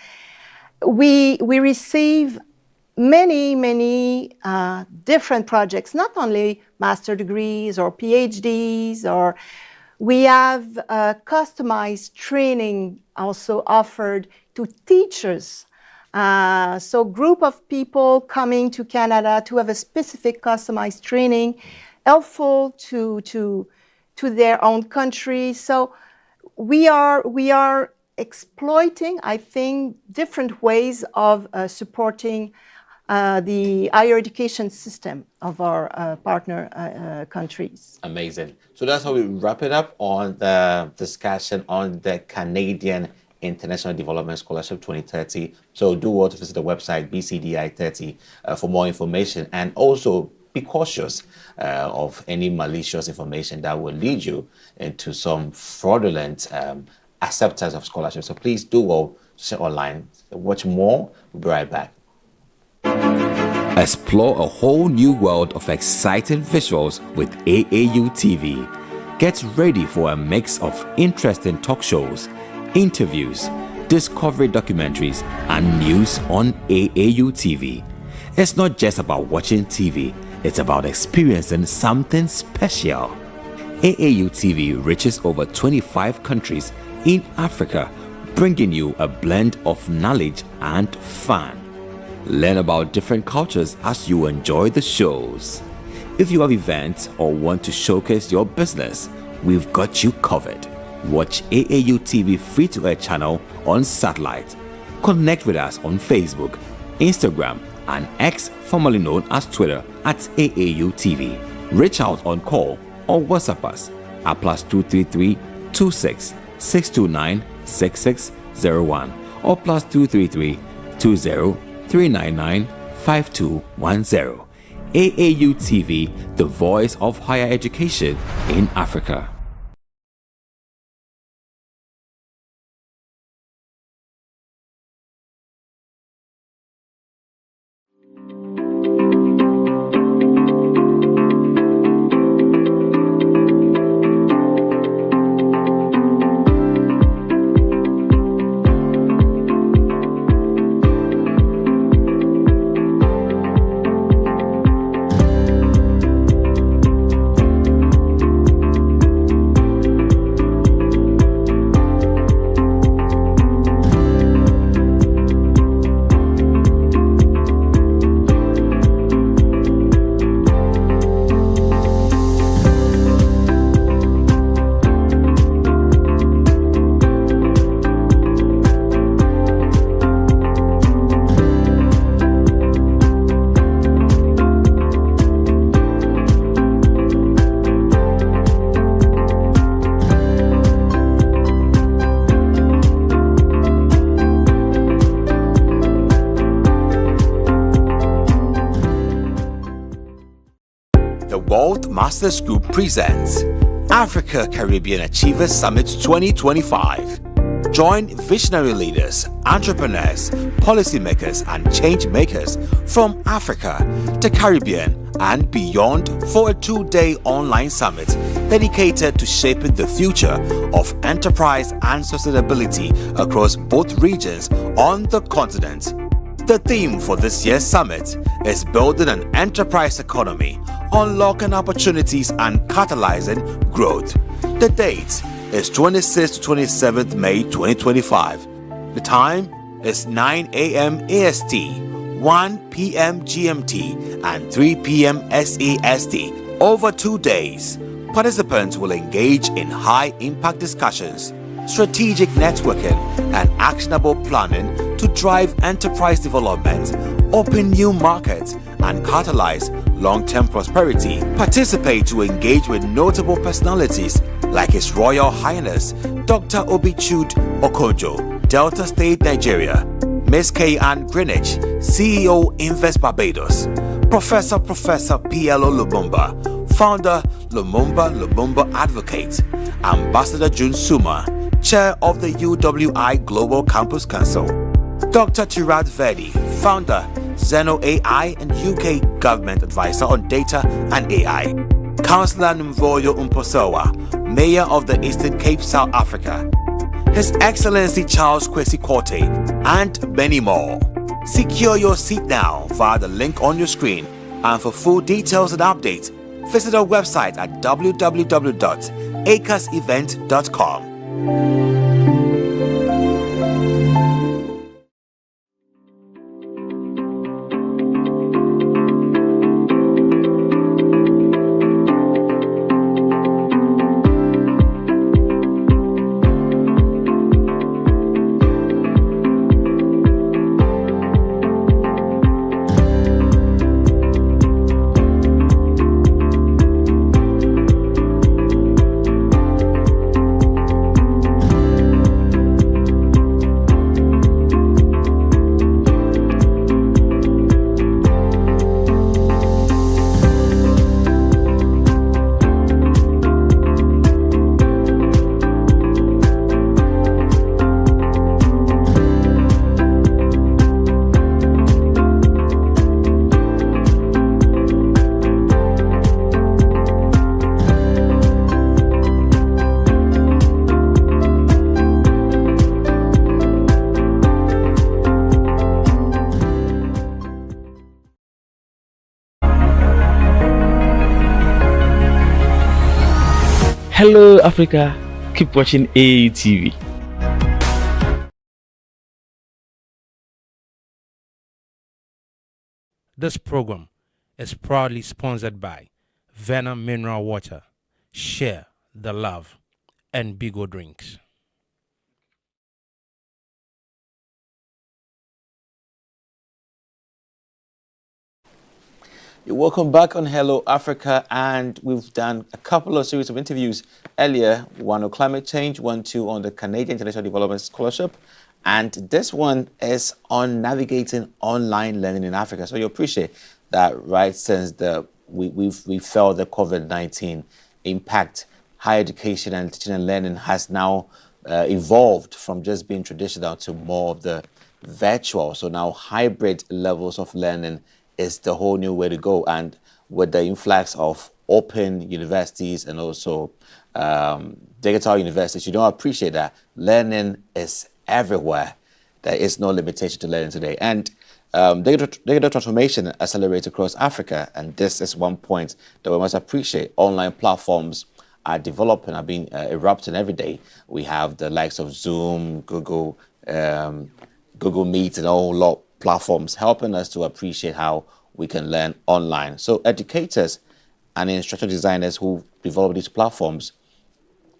we receive many different projects, not only master degrees or PhDs, or we have customized training also offered to teachers. So group of people coming to Canada to have a specific customized training, helpful to their own country. So we are exploiting, I think, different ways of supporting the higher education system of our partner countries. Amazing. So that's how we wrap it up on the discussion on the Canadian International Development Scholarship 2030. So do well to visit the website BCDI30 for more information, and also be cautious of any malicious information that will lead you into some fraudulent acceptance of scholarships. So please do well to check online. Watch more. We'll be right back. Explore a whole new world of exciting visuals with AAU TV. Get ready for a mix of interesting talk shows, interviews, discovery documentaries, and news on AAU TV. It's not just about watching TV, it's about experiencing something special. AAU TV reaches over 25 countries in Africa, bringing you a blend of knowledge and fun. Learn about different cultures as you enjoy the shows. If you have events or want to showcase your business, we've got you covered. Watch AAU TV free-to-air channel on satellite. Connect with us on Facebook, Instagram, and X, formerly known as Twitter, at AAU TV. Reach out on call or WhatsApp us at +233 26 629 6601 or +233 20 399 5210. AAU TV, the voice of higher education in Africa. Masters Group presents Africa Caribbean Achievers Summit 2025. Join visionary leaders, entrepreneurs, policymakers, and change makers from Africa, the Caribbean, and beyond for a 2-day online summit dedicated to shaping the future of enterprise and sustainability across both regions on the continent. The theme for this year's summit is Building an Enterprise Economy, Unlocking Opportunities and Catalyzing Growth. The date is 26th to 27th May 2025. The time is 9 a.m. AST, 1 p.m. GMT, and 3 p.m. SAST. Over 2 days, participants will engage in high-impact discussions, strategic networking, and actionable planning to drive enterprise development, open new markets, and catalyze long-term prosperity. Participate to engage with notable personalities like His Royal Highness Dr. Obichud Okonjo, Delta State, Nigeria; Ms. Kay Ann Greenwich, CEO Invest Barbados; Professor P.L.O. Lumumba, founder Lumumba Advocate; Ambassador June Suma, Chair of the UWI Global Campus Council; Dr. Chirag Verdi, founder Zeno AI and UK Government Advisor on Data and AI; Councillor Mvoyo Umposowa, Mayor of the Eastern Cape, South Africa; His Excellency Charles Kwesi Korte, and many more. Secure your seat now via the link on your screen, and for full details and updates, visit our website at www.acasevent.com. Hello Africa, keep watching AAU TV. This program is proudly sponsored by Venom Mineral Water, Share the Love, and Bigo Drinks. You're welcome back on Hello Africa, and we've done a couple of series of interviews earlier, one on climate change, one on the Canadian International Development Scholarship, and this one is on navigating online learning in Africa. So you appreciate that, right? Since we felt the COVID-19 impact, higher education and teaching and learning has now evolved from just being traditional to more of the virtual. So now hybrid levels of learning is the whole new way to go. And with the influx of open universities and also digital universities, you don't appreciate that learning is everywhere. There is no limitation to learning today. And digital transformation accelerates across Africa. And this is one point that we must appreciate. Online platforms are developing, are being erupting every day. We have the likes of Zoom, Google Meet, and a whole lot platforms helping us to appreciate how we can learn online. So educators and instructional designers who develop these platforms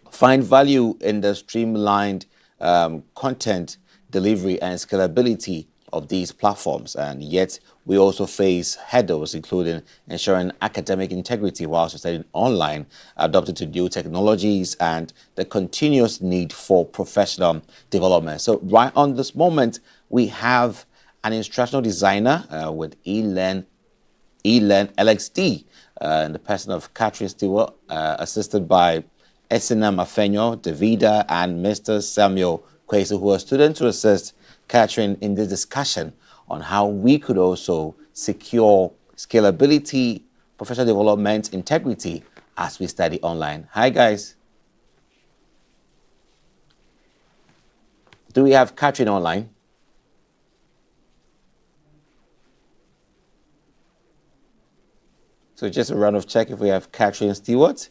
find value in the streamlined content delivery and scalability of these platforms. And yet we also face hurdles, including ensuring academic integrity whilst studying online, adapting to new technologies, and the continuous need for professional development. So right on this moment, we have an instructional designer with eLearn LXD, in the person of Catherine Stewart, assisted by Esina Mafenyo, Davida, and Mr. Samuel Kwesi, who are students to assist Catherine in this discussion on how we could also secure scalability, professional development, integrity as we study online. Hi, guys. Do we have Catherine online? So just a round of check if we have Catherine Stewart,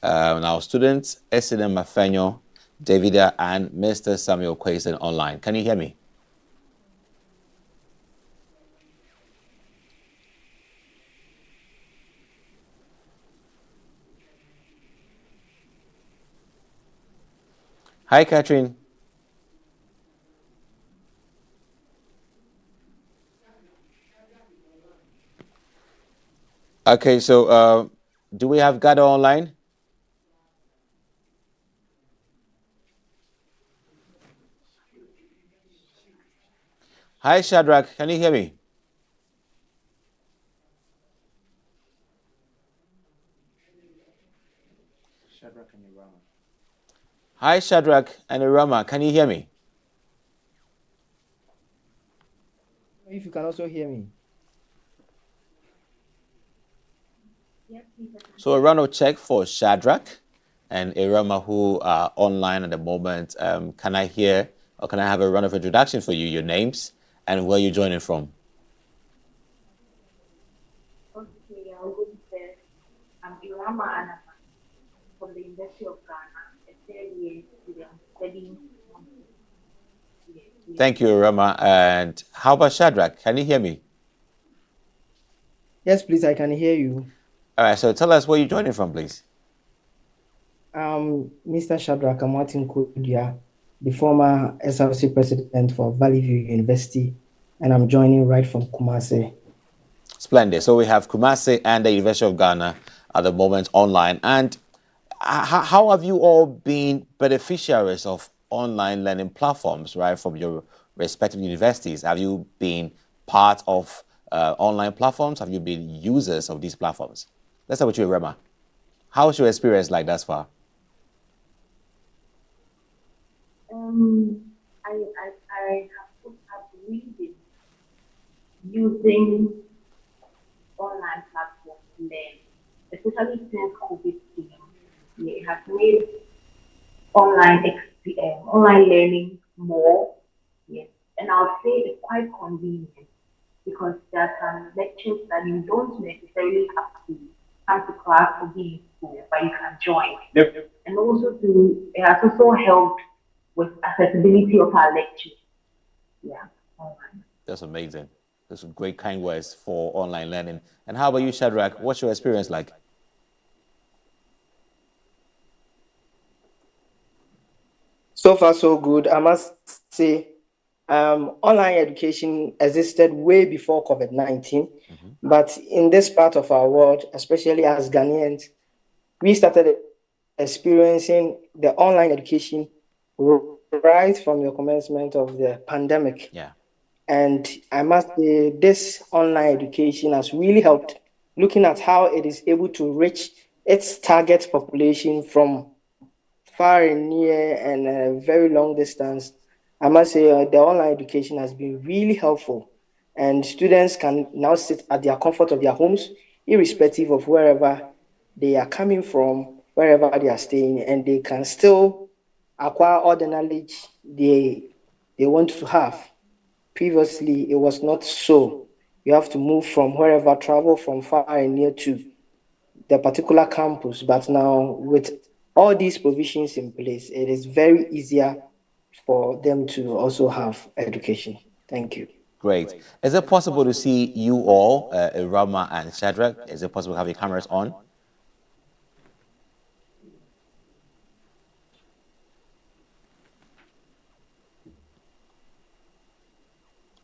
our students, Esina Mafenyo, Davida, and Mr. Samuel Kwesi online. Can you hear me? Hi, Catherine. Okay, so do we have Gada online? Hi, Shadrach. Can you hear me? Hi, Shadrach and Irama. Can you hear me? If you can also hear me. So a round of check for Shadrach and Irama who are online at the moment. Can I hear or can I have a round of introduction for you, your names and where you're joining from? Okay, I'll go first. I'm Irama Anama from the University of Ghana, a third year student studying. Thank you, Irama. And how about Shadrach? Can you hear me? Yes, please, I can hear you. All right, so tell us where you're joining from, please. Mr. Shadrach Martin Kodia, the former SRC president for Valley View University, and I'm joining right from Kumasi. Splendid. So we have Kumasi and the University of Ghana at the moment online. And how have you all been beneficiaries of online learning platforms, right, from your respective universities? Have you been part of online platforms? Have you been users of these platforms? Let's start with you, Rema. How's your experience like thus far? I have really been using online platforms to learn, especially since COVID came. It has made online learning more, yes. And I'll say it's quite convenient because there are some lectures that you don't necessarily have to come to class or be in school, but you can join. Yep. And also it has also helped with accessibility of our lectures. Yeah. Online. That's amazing. Those are great kind words for online learning. And how about you, Shadrach? What's your experience like? So far, so good. I must say, online education existed way before COVID-19. But in this part of our world, especially as Ghanaians, we started experiencing the online education right from the commencement of the pandemic. Yeah. And I must say, this online education has really helped looking at how it is able to reach its target population from far and near and a very long distance. I must say the online education has been really helpful, and students can now sit at their comfort of their homes, irrespective of wherever they are coming from, wherever they are staying, and they can still acquire all the knowledge they want to have. Previously, it was not so. You have to move from wherever, travel from far and near to the particular campus. But now, with all these provisions in place, it is very easier for them to also have education. Thank you. Great. Is it possible to see you all, Irama and Shadrach? Is it possible to have your cameras on?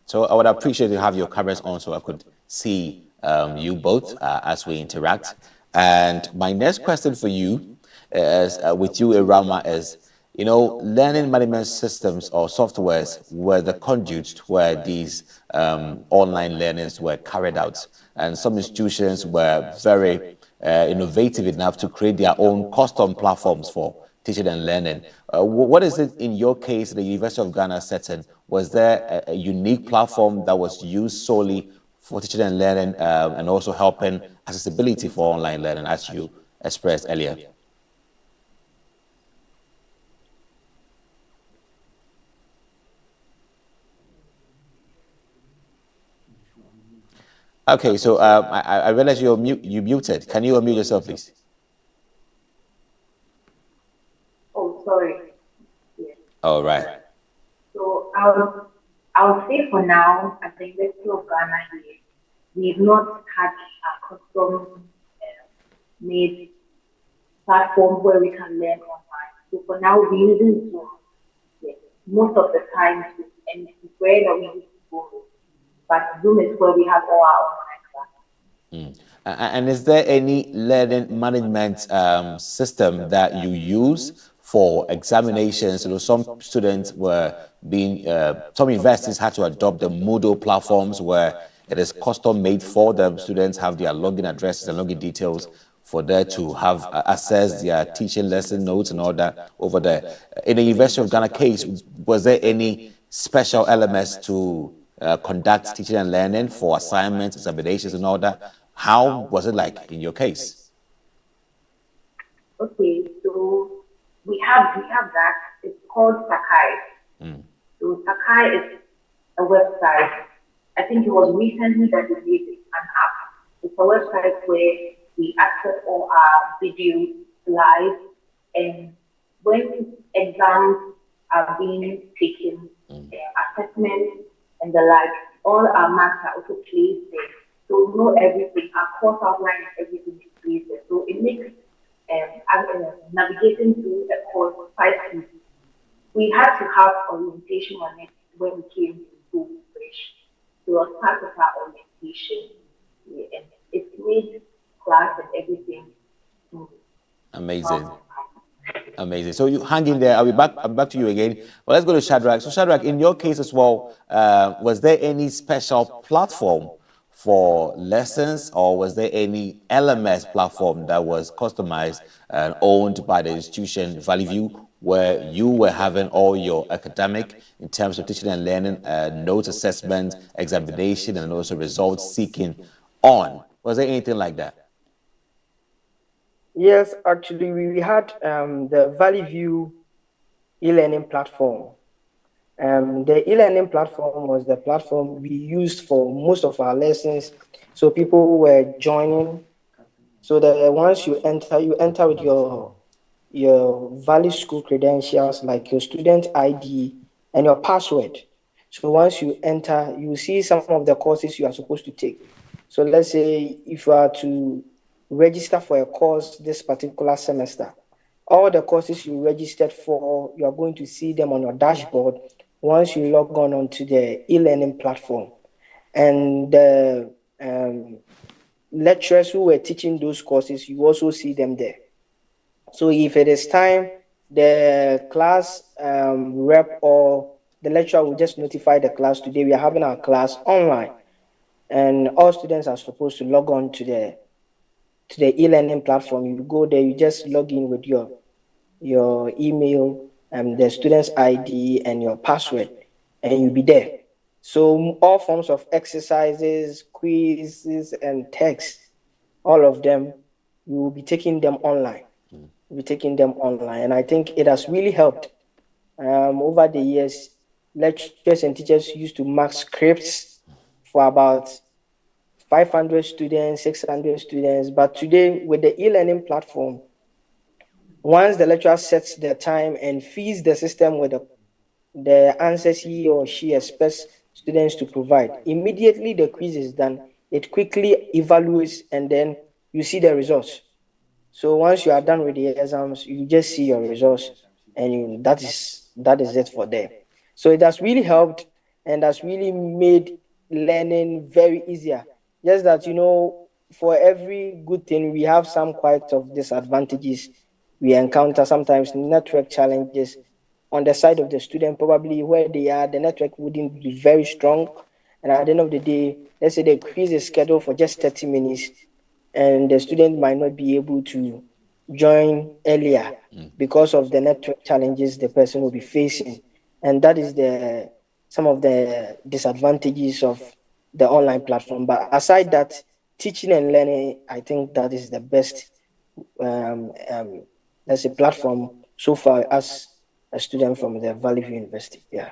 So I would appreciate to have your cameras on so I could see you both as we interact. And my next question for you is, with you, Irama, is, you know, learning management systems or softwares were the conduits where these online learnings were carried out. And some institutions were very innovative enough to create their own custom platforms for teaching and learning. What is it in your case, the University of Ghana setting? Was there a unique platform that was used solely for teaching and learning and also helping accessibility for online learning, as you expressed earlier? Okay, so I realize you're muted. Can you unmute yourself, please? Oh, sorry. Yes. All right. So I'll say for now, at the University of Ghana here, we've not had a custom made platform where we can learn online. So for now, we're using Zoom. Yes. Most of the time, and it's where that we use Zoom. But Zoom is where we have all our online classes. And is there any learning management system that you use for examinations? Some students were being, some universities had to adopt the Moodle platforms where it is custom made for them. Students have their login addresses and login details for there to have access their teaching lesson notes and all that over there. In the University of Ghana case, was there any special elements to conduct teaching and learning for assignments, examinations and all that? How was it like in your case? Okay, so we have that. It's called Sakai. So Sakai is a website. I think it was recently that we made an app. It's a website where we access all our videos live, and when exams are being taken, assessments and the like, all our marks are also placed there. So we know everything, our course outline, everything is placed there. So it makes navigating through a course quite easy. We had to have orientation on it when we came to school fresh. So it was part of our orientation. Yeah, and it made class and everything. Amazing. Amazing. So you hang in there. I'll be back to you again. Well, let's go to Shadrach. So Shadrach, in your case as well, was there any special platform for lessons, or was there any LMS platform that was customized and owned by the institution Valley View, where you were having all your academic in terms of teaching and learning, notes assessment, examination, and also results seeking on? Was there anything like that? Yes, actually, we had the Valley View e-learning platform. The e-learning platform was the platform we used for most of our lessons. So people were joining. So that once you enter with your Valley School credentials, like your student ID and your password. So once you enter, you see some of the courses you are supposed to take. So let's say if you are to register for a course this particular semester, all the courses you registered for, you are going to see them on your dashboard once you log on onto the e-learning platform. And the lecturers who were teaching those courses, you also see them there. So if it is time, the class rep or the lecturer will just notify the class, today we are having our class online. And all students are supposed to log on to the e-learning platform. You go there, you just log in with your email and the student's ID and your password, and you'll be there. So all forms of exercises, quizzes, and texts, all of them, you will be taking them online. You'll be taking them online. And I think it has really helped. Over the years, lecturers and teachers used to mark scripts for about 500 students, 600 students. But today, with the e-learning platform, once the lecturer sets their time and feeds the system with the answers he or she expects students to provide, immediately the quiz is done, it quickly evaluates, and then you see the results. So once you are done with the exams, you just see your results, and that is it for them. So it has really helped and has really made learning very easier. Just that, for every good thing, we have some quite of disadvantages. We encounter sometimes network challenges on the side of the student, probably where they are, the network wouldn't be very strong. And at the end of the day, let's say the quiz is scheduled for just 30 minutes and the student might not be able to join earlier because of the network challenges the person will be facing. And that is some of the disadvantages of the online platform. But aside that, teaching and learning, I think that is the best as a platform so far as a student from the Valley View University. Yeah.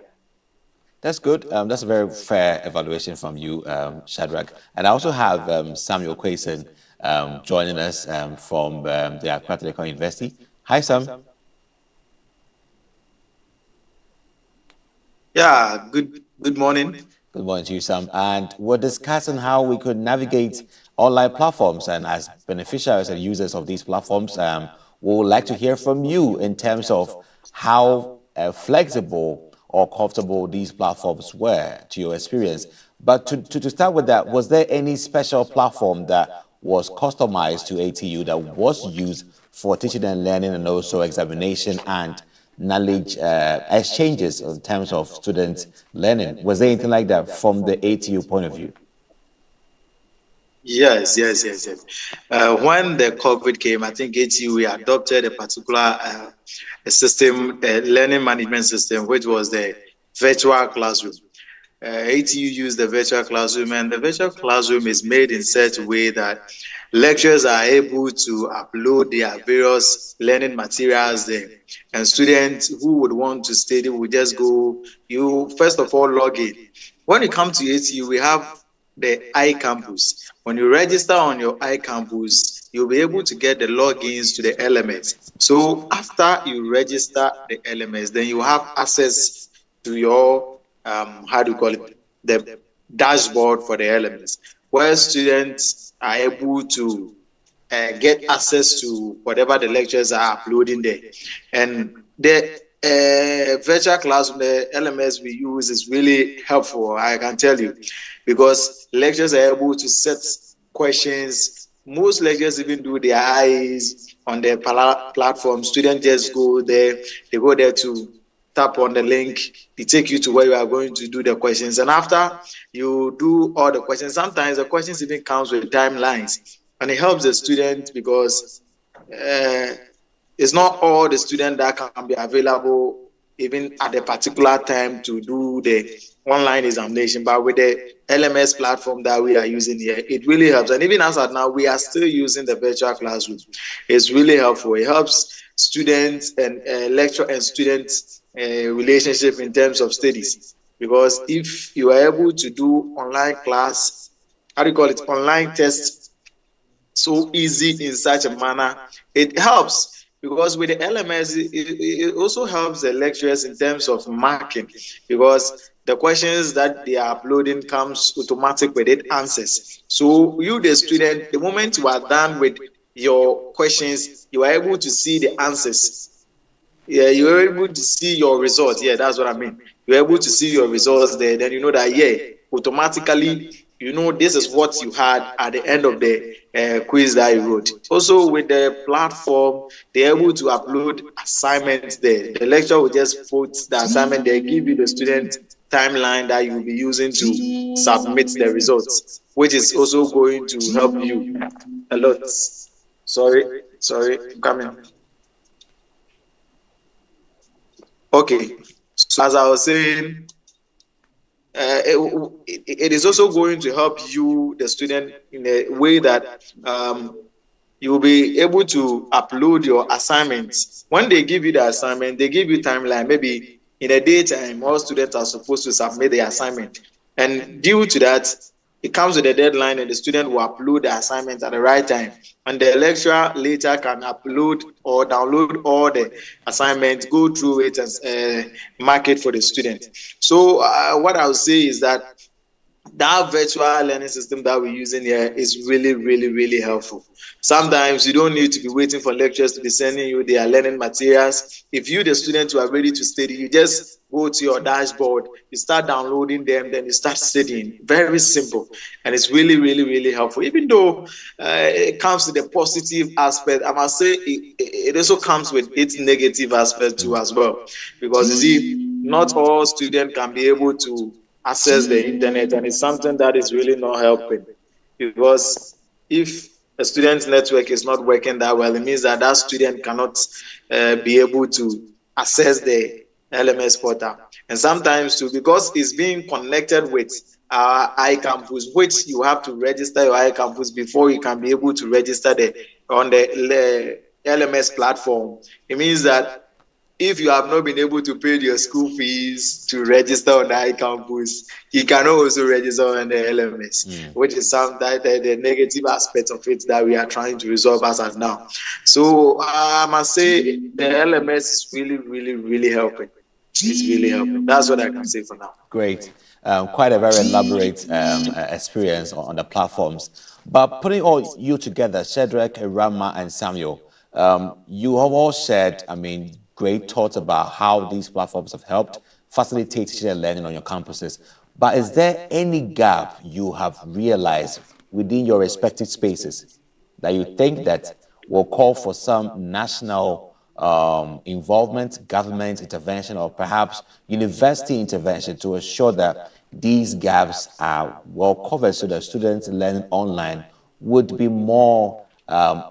That's good. That's a very fair evaluation from you, Shadrach. And I also have Samuel Quayson joining us from the Accra Technical University. Hi, Sam. Yeah, good morning. Good morning to you, Sam. And we're discussing how we could navigate online platforms. And as beneficiaries and users of these platforms, we would like to hear from you in terms of how flexible or comfortable these platforms were to your experience. But to start with that, was there any special platform that was customized to ATU that was used for teaching and learning and also examination and knowledge exchanges in terms of student learning. Was there anything like that from the ATU point of view? Yes. When the COVID came, I think ATU, we adopted a particular system, learning management system, which was the virtual classroom. ATU used the virtual classroom, and the virtual classroom is made in such a way that lecturers are able to upload their various learning materials there. And students who would want to study will just go, you first of all log in. When you come to ATU, we have the iCampus. When you register on your iCampus, you'll be able to get the logins to the LMS. So after you register the LMS, then you have access to your, the dashboard for the LMS, where students are able to get access to whatever the lectures are uploading there. And the virtual classroom, the LMS we use is really helpful, I can tell you, because lecturers are able to set questions. Most lecturers even do their eyes on their platform. Students just go there, they go there to tap on the link, it take you to where you are going to do the questions. And after you do all the questions, sometimes the questions even comes with timelines, and it helps the student because it's not all the students that can be available even at a particular time to do the online examination, but with the LMS platform that we are using here, it really helps. And even as of now, we are still using the virtual classroom. It's really helpful. It helps students and lecturer and students relationship in terms of studies, because if you are able to do online class, online tests so easy in such a manner, it helps. Because with the LMS, it also helps the lecturers in terms of marking, because the questions that they are uploading comes automatic with it answers. So you, the student, the moment you are done with your questions, you are able to see the answers. Yeah, you are able to see your results. Yeah, that's what I mean. You're able to see your results there. Then you know that, yeah, automatically, you know, this is what you had at the end of the quiz that you wrote. Also, with the platform, they're able to upload assignments there. The lecturer will just put the assignment there, give you the student timeline that you will be using to submit the results, which is also going to help you a lot. Sorry, coming. Okay, so as I was saying, it is also going to help you, the student, in a way that you will be able to upload your assignments. When they give you the assignment, they give you timeline. Maybe in a daytime, all students are supposed to submit the assignment. And due to that, it comes with a deadline, and the student will upload the assignment at the right time. And the lecturer later can upload or download all the assignments, go through it, and mark it for the student. So what I would say is that virtual learning system that we're using here is really, really, really helpful. Sometimes you don't need to be waiting for lecturers to be sending you their learning materials. If you, the student, who are ready to study, you just go to your dashboard, you start downloading them, then you start studying. Very simple. And it's really, really, really helpful. Even though it comes with a positive aspect, I must say it also comes with its negative aspect too as well. Because you see, not all students can be able to access the internet, and it's something that is really not helping. Because if a student's network is not working that well, it means that that student cannot be able to access the LMS portal. And sometimes too, because it's being connected with our iCampus, which you have to register your iCampus before you can be able to register on the LMS platform. It means that if you have not been able to pay your school fees to register on the iCampus, you can also register on the LMS, which is the negative aspect of it that we are trying to resolve as of now. So I must say the LMS is really, really, really helping. It's really helping. That's what I can say for now. Great. Quite a very elaborate experience on the platforms. But putting all you together, Shadrach, Rama, and Samuel, you have all shared, great thoughts about how these platforms have helped facilitate teaching and learning on your campuses. But is there any gap you have realized within your respective spaces that you think that will call for some national involvement, government intervention, or perhaps university intervention to ensure that these gaps are well covered so that students learning online would be more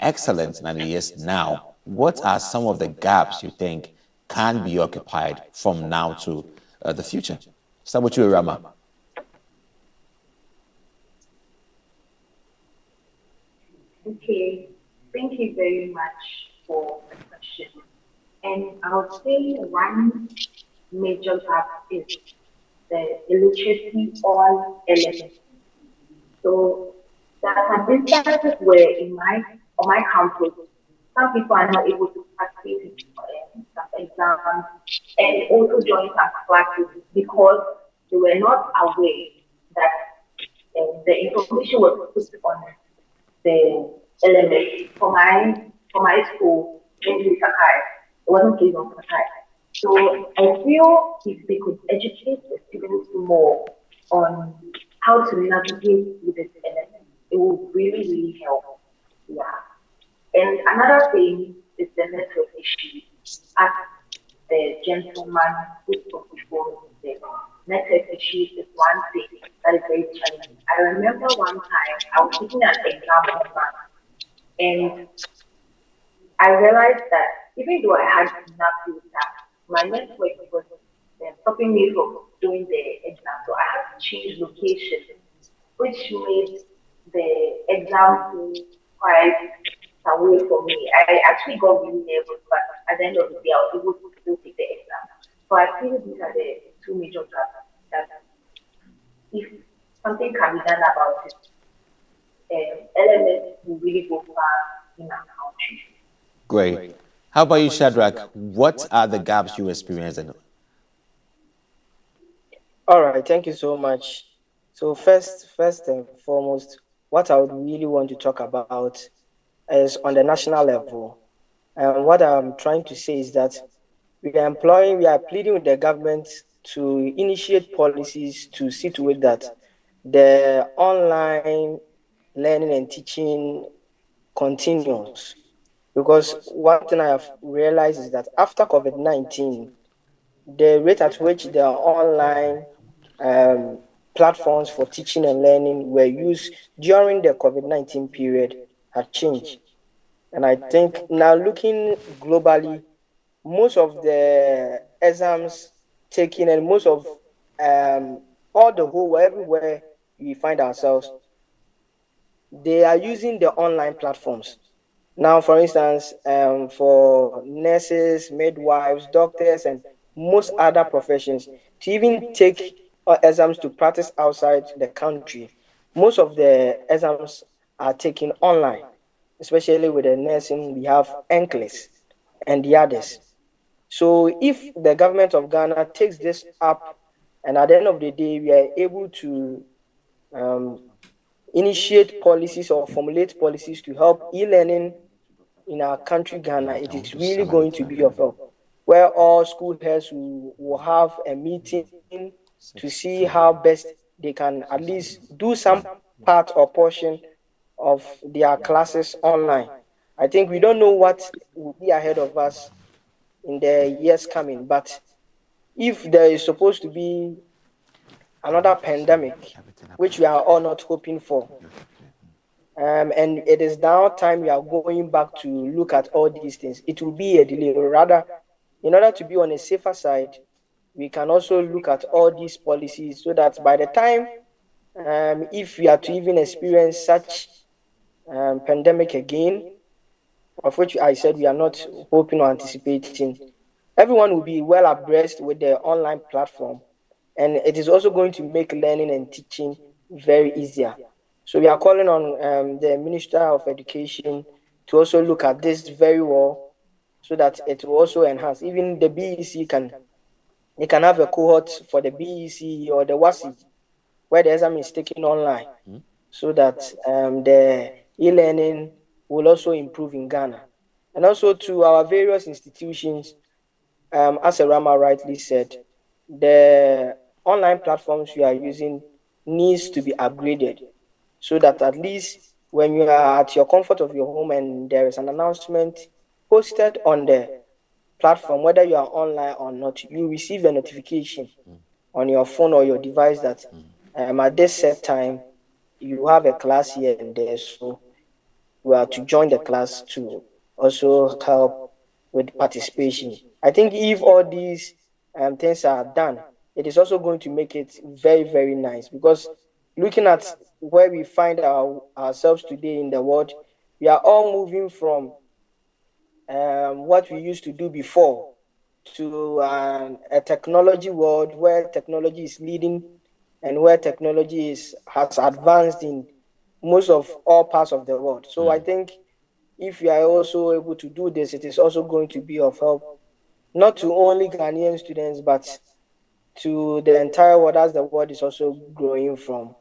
excellent than it is now? What are some of the gaps you think can be occupied from now to the future? Start with you, Rama. Okay, thank you very much for the question. And I would say one major gap is the illiteracy on elements. So there are some instances where on my campus, some people are not able to participate in some exams and also join some classes because they were not aware that the information was put on the elements. For my school, in Sakai, it wasn't placed on Sakai. So I feel if they could educate the students more on how to navigate with this element, it would really, really help. Yeah. And another thing is the network issue. As the gentleman who spoke before said, network issue is one thing that is very challenging. I remember one time I was taking an exam on math, and I realized that even though I had enough data, my network was stopping me from doing the exam. So I had to change location, which made the exam quite away from me. I actually got really nervous, but at the end of the day, I was able to still take the exam. So I feel these are the two major gaps that if something can be done about it, elements will really go far in our country. Great. How about you, Shadrach? What are the gaps you experience? All right, thank you so much. So first and foremost, what I would really want to talk about is on the national level. And what I'm trying to say is that we are pleading with the government to initiate policies to see to it that the online learning and teaching continues. Because one thing I have realized is that after COVID-19, the rate at which the online platforms for teaching and learning were used during the COVID-19 period had changed. And I think now looking globally, most of the exams taken and most of all the whole, everywhere we find ourselves, they are using the online platforms. Now, for instance, for nurses, midwives, doctors, and most other professions, to even take exams to practice outside the country, most of the exams are taken online, especially with the nursing, we have NCLEX and the others. So if the government of Ghana takes this up, and at the end of the day, we are able to initiate policies or formulate policies to help e-learning in our country, Ghana, it is really going to be of help, where all school heads will have a meeting to see how best they can at least do some part or portion of their classes online. I think we don't know what will be ahead of us in the years coming, but if there is supposed to be another pandemic, which we are all not hoping for, and it is now time we are going back to look at all these things, it will be a delay. Rather, in order to be on a safer side, we can also look at all these policies so that by the time, if we are to even experience such pandemic again, of which I said we are not hoping or anticipating, everyone will be well abreast with the online platform. And it is also going to make learning and teaching very easier. So we are calling on the Minister of Education to also look at this very well so that it will also enhance. Even the BEC can have a cohort for the BEC or the WASI where the exam is taken online so that the e-learning will also improve in Ghana. And also to our various institutions, as Rama rightly said, the online platforms we are using needs to be upgraded. so that at least when you are at your comfort of your home and there is an announcement posted on the platform, whether you are online or not, you receive a notification on your phone or your device that at this set time, you have a class here and there, so you are to join the class to also help with participation. I think if all these things are done, it is also going to make it very, very nice, because looking at where we find ourselves today in the world, we are all moving from what we used to do before to a technology world where technology is leading and where technology has advanced in most of all parts of the world. So I think if you are also able to do this, it is also going to be of help, not to only Ghanaian students, but to the entire world, as the world is also growing from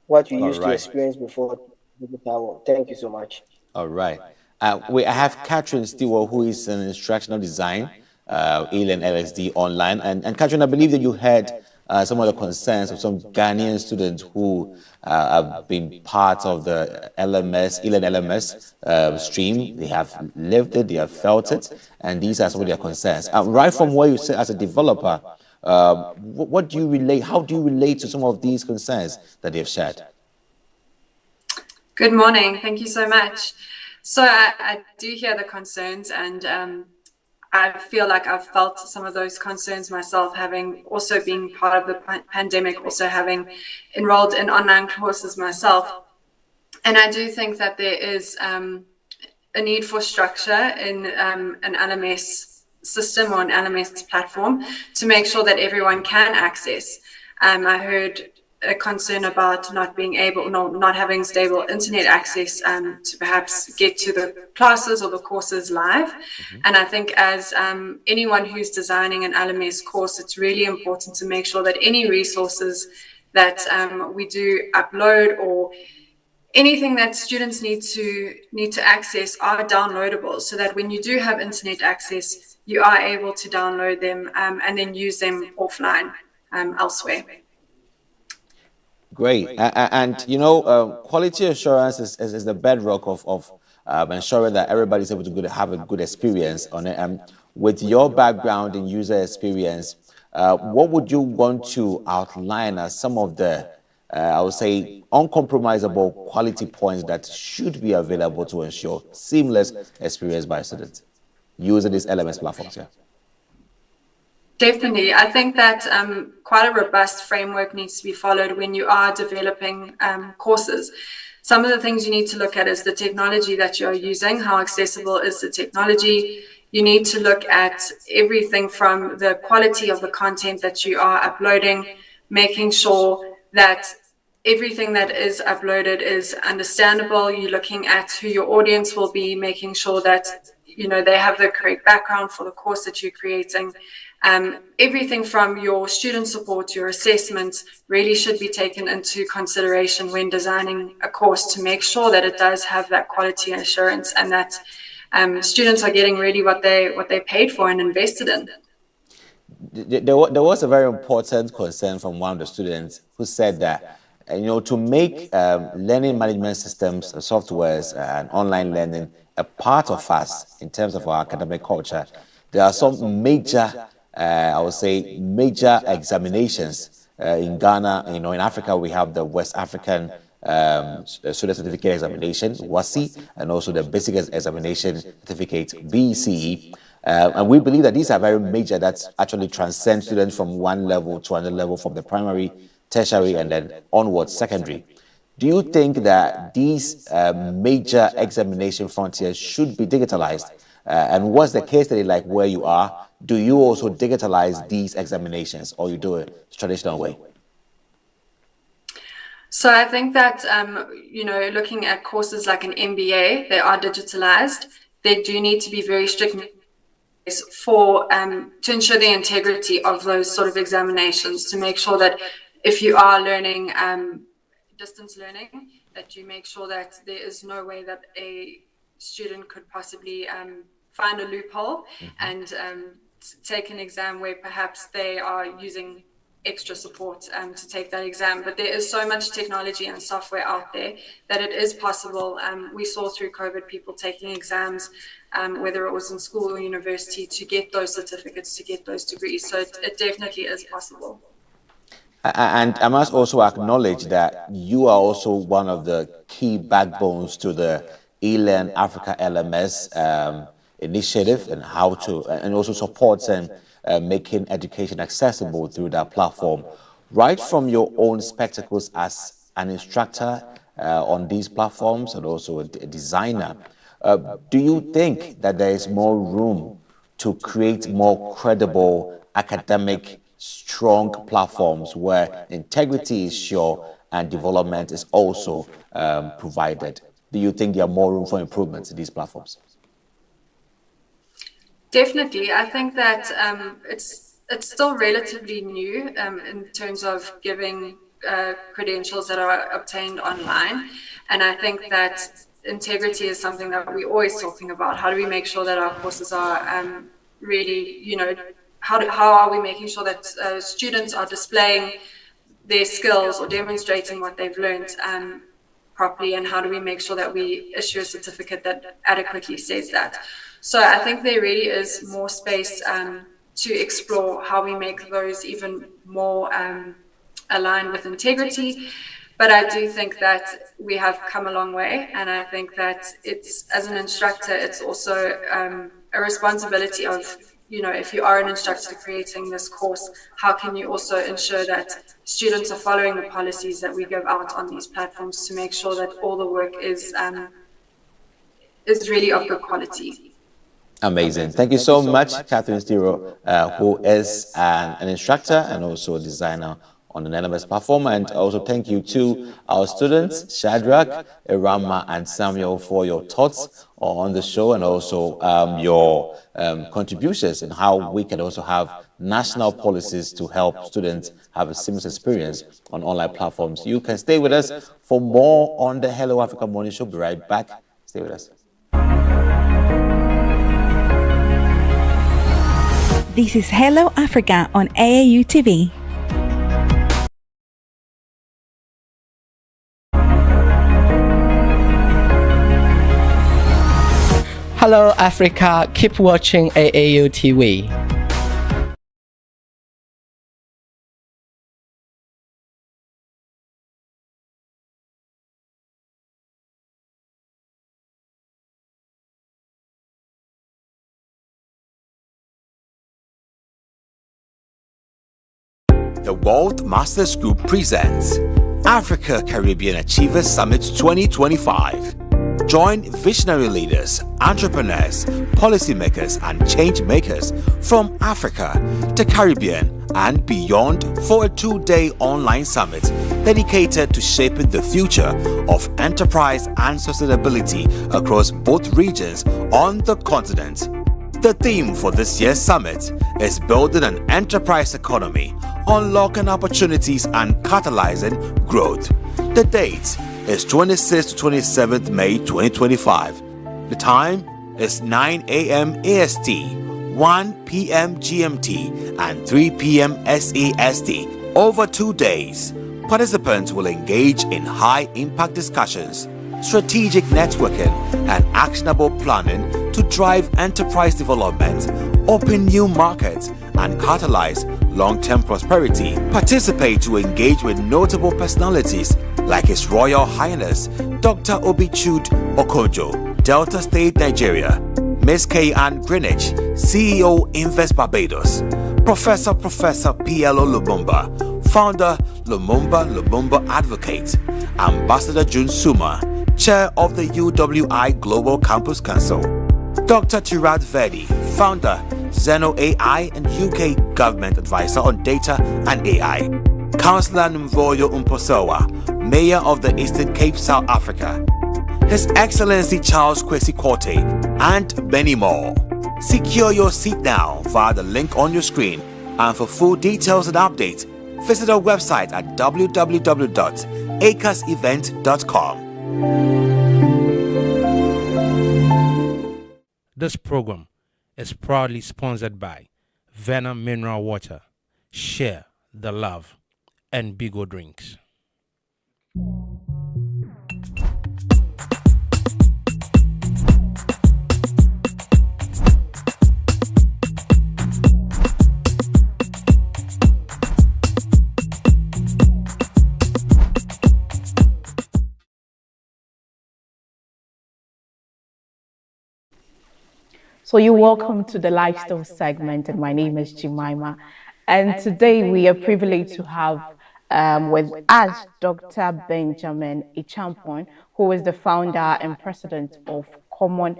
what we used to experience before the digital world. Thank you so much. All right. I have Catherine Stewart, who is an instructional design, ELN LSD online. And Catherine, I believe that you heard some of the concerns of some Ghanaian students who have been part of the ELN LMS stream. They have lived it, they have felt it, and these are some of their concerns. Right from where you sit as a developer, what do you relate? How do you relate to some of these concerns that they've shared? Good morning. Thank you so much. So I do hear the concerns, and I feel like I've felt some of those concerns myself, having also been part of the pandemic, also having enrolled in online courses myself. And I do think that there is a need for structure in an LMS system or an LMS platform to make sure that everyone can access. I heard a concern about not having stable internet access to perhaps get to the classes or the courses live. And I think as anyone who's designing an LMS course, it's really important to make sure that any resources that we do upload or anything that students need to access are downloadable, so that when you do have internet access, you are able to download them and then use them offline elsewhere. Great. And you know, quality assurance is the bedrock of ensuring that everybody's able to have a good experience on it. With your background in user experience, what would you want to outline as some of the, I would say, uncompromisable quality points that should be available to ensure seamless experience by students using these LMS platforms? Yeah. Definitely. I think that quite a robust framework needs to be followed when you are developing courses. Some of the things you need to look at is the technology that you're using. How accessible is the technology? You need to look at everything from the quality of the content that you are uploading, making sure that everything that is uploaded is understandable. You're looking at who your audience will be, making sure that they have the correct background for the course that you're creating. Everything from your student support, your assessments really should be taken into consideration when designing a course to make sure that it does have that quality assurance and that students are getting really what they paid for and invested in. There was a very important concern from one of the students who said that, to make learning management systems, softwares, and online learning a part of us in terms of our academic culture, there are some major major examinations in Ghana. In Africa, we have the West African Student Certificate Examination, WASSCE, and also the Basic Examination Certificate, BCE. And we believe that these are very major, that actually transcend students from one level to another level, from the primary, tertiary, and then onwards secondary. Do you think that these major examination frontiers should be digitalized? And what's the case study like where you are? Do you also digitalize these examinations, or you do it the traditional way? So I think that, looking at courses like an MBA, they are digitalized. They do need to be very strict to ensure the integrity of those sort of examinations, to make sure that if you are learning distance learning, that you make sure that there is no way that a student could possibly find a loophole and take an exam where perhaps they are using extra support to take that exam. But there is so much technology and software out there that it is possible. We saw through COVID people taking exams, whether it was in school or university, to get those certificates, to get those degrees. So it definitely is possible. And I must also acknowledge that you are also one of the key backbones to the eLearn Africa LMS initiative, and and also supports and making education accessible through that platform. Right from your own spectacles as an instructor on these platforms and also a designer, do you think that there is more room to create more credible academic strong platforms where integrity is sure and development is also provided? Do you think there are more room for improvements in these platforms? Definitely. I think that it's still relatively new in terms of giving credentials that are obtained online. And I think that integrity is something that we're always talking about. How do we make sure that our courses are really, how are we making sure that students are displaying their skills or demonstrating what they've learned properly, and how do we make sure that we issue a certificate that adequately says that? So I think there really is more space to explore how we make those even more aligned with integrity. But I do think that we have come a long way, and I think that it's, as an instructor, it's also a responsibility of, if you are an instructor creating this course, how can you also ensure that students are following the policies that we give out on these platforms to make sure that all the work is really of good quality. Amazing. Thank you so much, Catherine Stiro, who is an instructor and also a designer on an LMS platform. And also thank you to our students, Shadrach, Irama, and Samuel, for your thoughts on the show, and also your contributions and how we can also have national policies to help students have a seamless experience on online platforms. You can stay with us for more on the Hello Africa Morning Show. Be right back. Stay with us. This is Hello Africa on AAU TV. Hello Africa, keep watching AAU TV. The World Masters Group presents Africa Caribbean Achievers Summit 2025. Join visionary leaders, entrepreneurs, policymakers, and change makers from Africa, the Caribbean, and beyond for a 2-day online summit dedicated to shaping the future of enterprise and sustainability across both regions on the continent. The theme for this year's summit is building an enterprise economy, unlocking opportunities and catalyzing growth. The date is 26th to 27th May 2025. The time is 9 a.m. AST, 1 p.m. GMT, and 3 p.m. SAST. Over 2 days, participants will engage in high-impact discussions, strategic networking, and actionable planning to drive enterprise development, open new markets, and catalyze long-term prosperity. Participate to engage with notable personalities like His Royal Highness Dr. Obichud Okojo, Delta State, Nigeria; Ms. Kay-Ann Greenwich, CEO Invest Barbados; Professor PLO Lumumba, founder Lumumba Advocate; Ambassador June Suma, Chair of the UWI Global Campus Council; Dr. Tirad Verdi, founder Zeno AI and UK Government Advisor on Data and AI; Councillor Mvoyo Umposowa, Mayor of the Eastern Cape, South Africa; His Excellency Charles Kwesi Korte, and many more. Secure your seat now via the link on your screen, and for full details and updates, visit our website at www.acasevent.com. This program is proudly sponsored by Venom Mineral Water. Share the love, and Bigo drinks. So you're welcome to the lifestyle segment, and my name is Jemima. And today we are privileged to have with us Dr. Benjamin Acheampong, who is the founder and president of World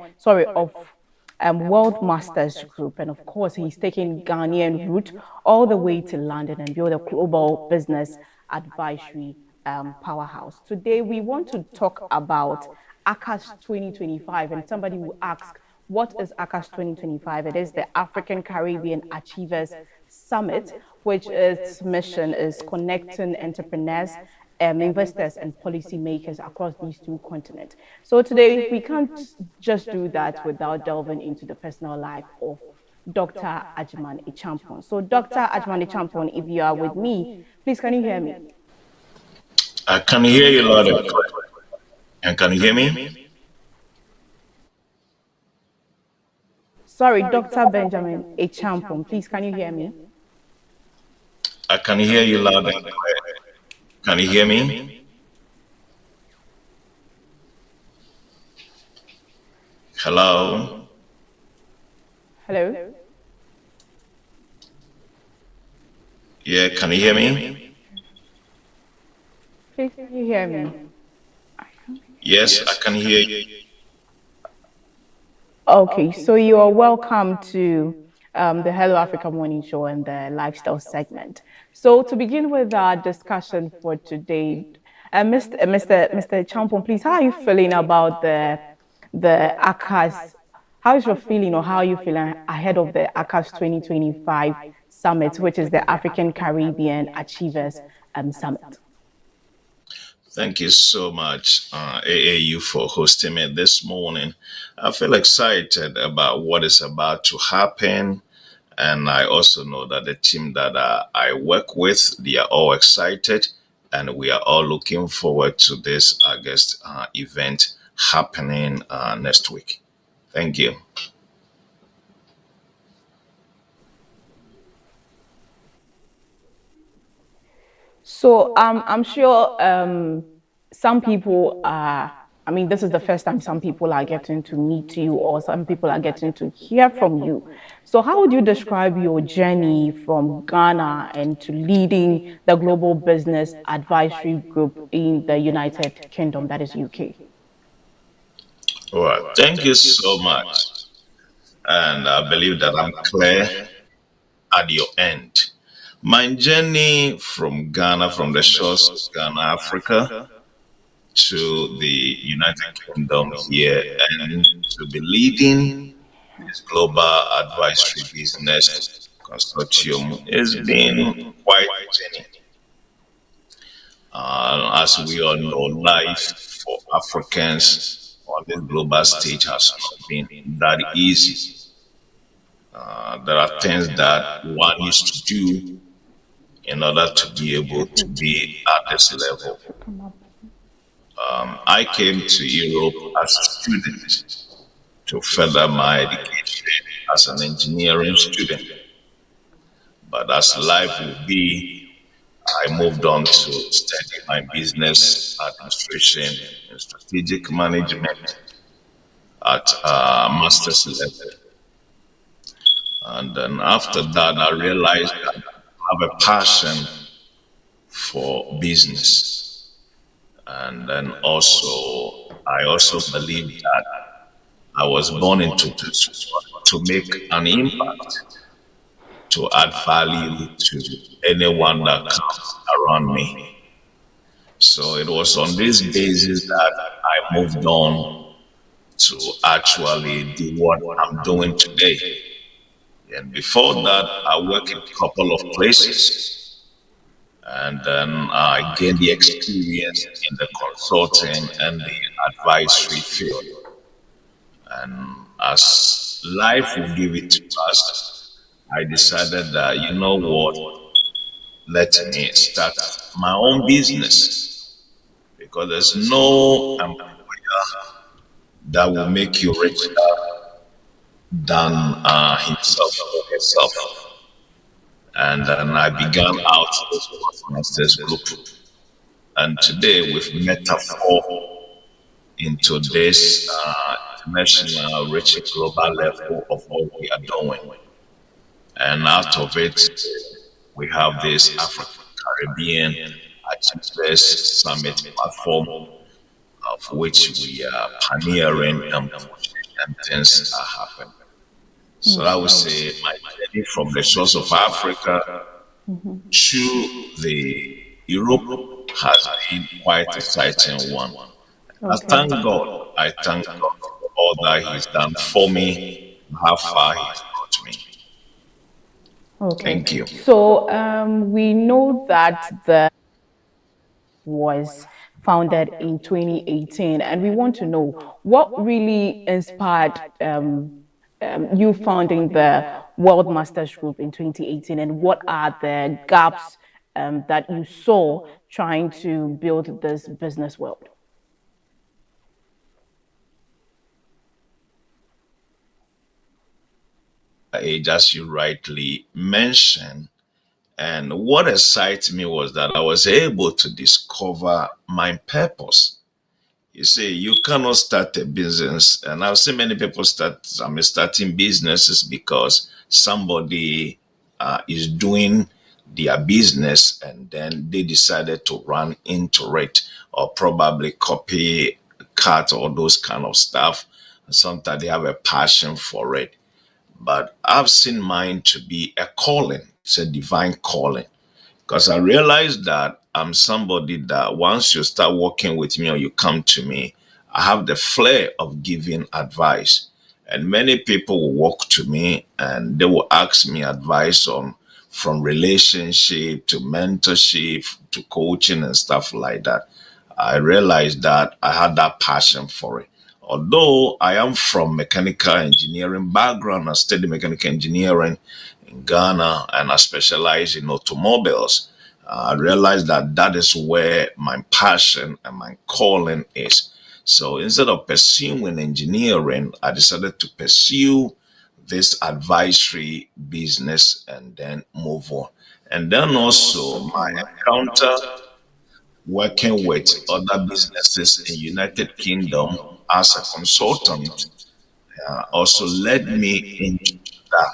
Masters Group. And of course, he's taking Ghanaian route all the way to London and build a global business advisory powerhouse. Today, we want to talk about ACAS 2025, and somebody will ask, what is ACAS 2025? It is the African Caribbean Achievers Summit, which its mission is connecting entrepreneurs, investors, and policymakers across these two continents. So today, we can't just do that without delving into the personal life of Dr. Agyeman Acheampong. So Dr. Agyeman Acheampong, if you are with me, please, can you hear me? I can hear you loud and clear. And can you hear me? Sorry, Dr. Benjamin Acheampong, please, can you hear me? I can hear you loud and clear. Can you hear me? Hello? Hello? Yeah, can you hear me? Please, can you hear me? Yes, I can hear you. Okay, so you are welcome to the Hello Africa Morning Show and the lifestyle segment. So to begin with our discussion for today, Mr. Acheampong, please, how are you feeling about the ACAS? How is your feeling, or how are you feeling ahead of the ACAS 2025 Summit, which is the African Caribbean Achievers Summit? Thank you so much, AAU, for hosting me this morning. I feel excited about what is about to happen. And I also know that the team that I work with, they are all excited. And we are all looking forward to this August event happening next week. Thank you. So I'm sure some people are, I mean, this is the first time some people are getting to meet you, or some people are getting to hear from you. So how would you describe your journey from Ghana and to leading the Global Business Advisory Group in the United Kingdom, that is UK? All right. Thank you so much. And I believe that I'm clear at your end. My journey from Ghana, from the shores of Ghana, Africa, to the United Kingdom here, and to be leading this global advisory business consortium has been quite a journey. As we all know, life for Africans on this global stage has not been that easy. There are things that one needs to do in order to be able to be at this level. I came to Europe as a student to further my education as an engineering student. But as life will be, I moved on to study my business administration and strategic management at master's level. And then after that, I realized that I have a passion for business. And then also, I also believe that I was born into this to make an impact, to add value to anyone that comes around me. So it was on this basis that I moved on to actually do what I'm doing today. And before that, I worked in a couple of places. And then I gained the experience in the consulting and the advisory field. And as life will give it to us, I decided that, you know what, let me start my own business, because there's no employer that will make you richer than himself or herself. And then I began out with Masters Group. And today we've metaphor into this international, rich global level of what we are doing. And out of it, we have this African Caribbean Achievers Summit platform, of which we are pioneering and pushing, and things are happening. So I would say my journey from the shores of Africa to the Europe has been quite exciting one. I thank God. I thank God for all that He's done for me, how far He's brought me. Okay. Thank you. So we know that the was founded in 2018, and we want to know what really inspired you founding the World Masters Group in 2018, and what are the gaps that you saw trying to build this business world? Age, as you rightly mentioned, and what excited me was that I was able to discover my purpose. You see, you cannot start a business, and I've seen many people starting businesses because somebody is doing their business and then they decided to run into it, or probably copy, cut, or those kind of stuff. Sometimes they have a passion for it. But I've seen mine to be a calling. It's a divine calling. Because I realized that I'm somebody that once you start working with me or you come to me, I have the flair of giving advice. And many people will walk to me and they will ask me advice on from relationship to mentorship to coaching and stuff like that. I realized that I had that passion for it. Although I am from mechanical engineering background, I studied mechanical engineering in Ghana and I specialize in automobiles. I realized that that is where my passion and my calling is. So instead of pursuing engineering, I decided to pursue this advisory business and then move on. And then also my encounter working with other businesses in United Kingdom as a consultant also led me into that.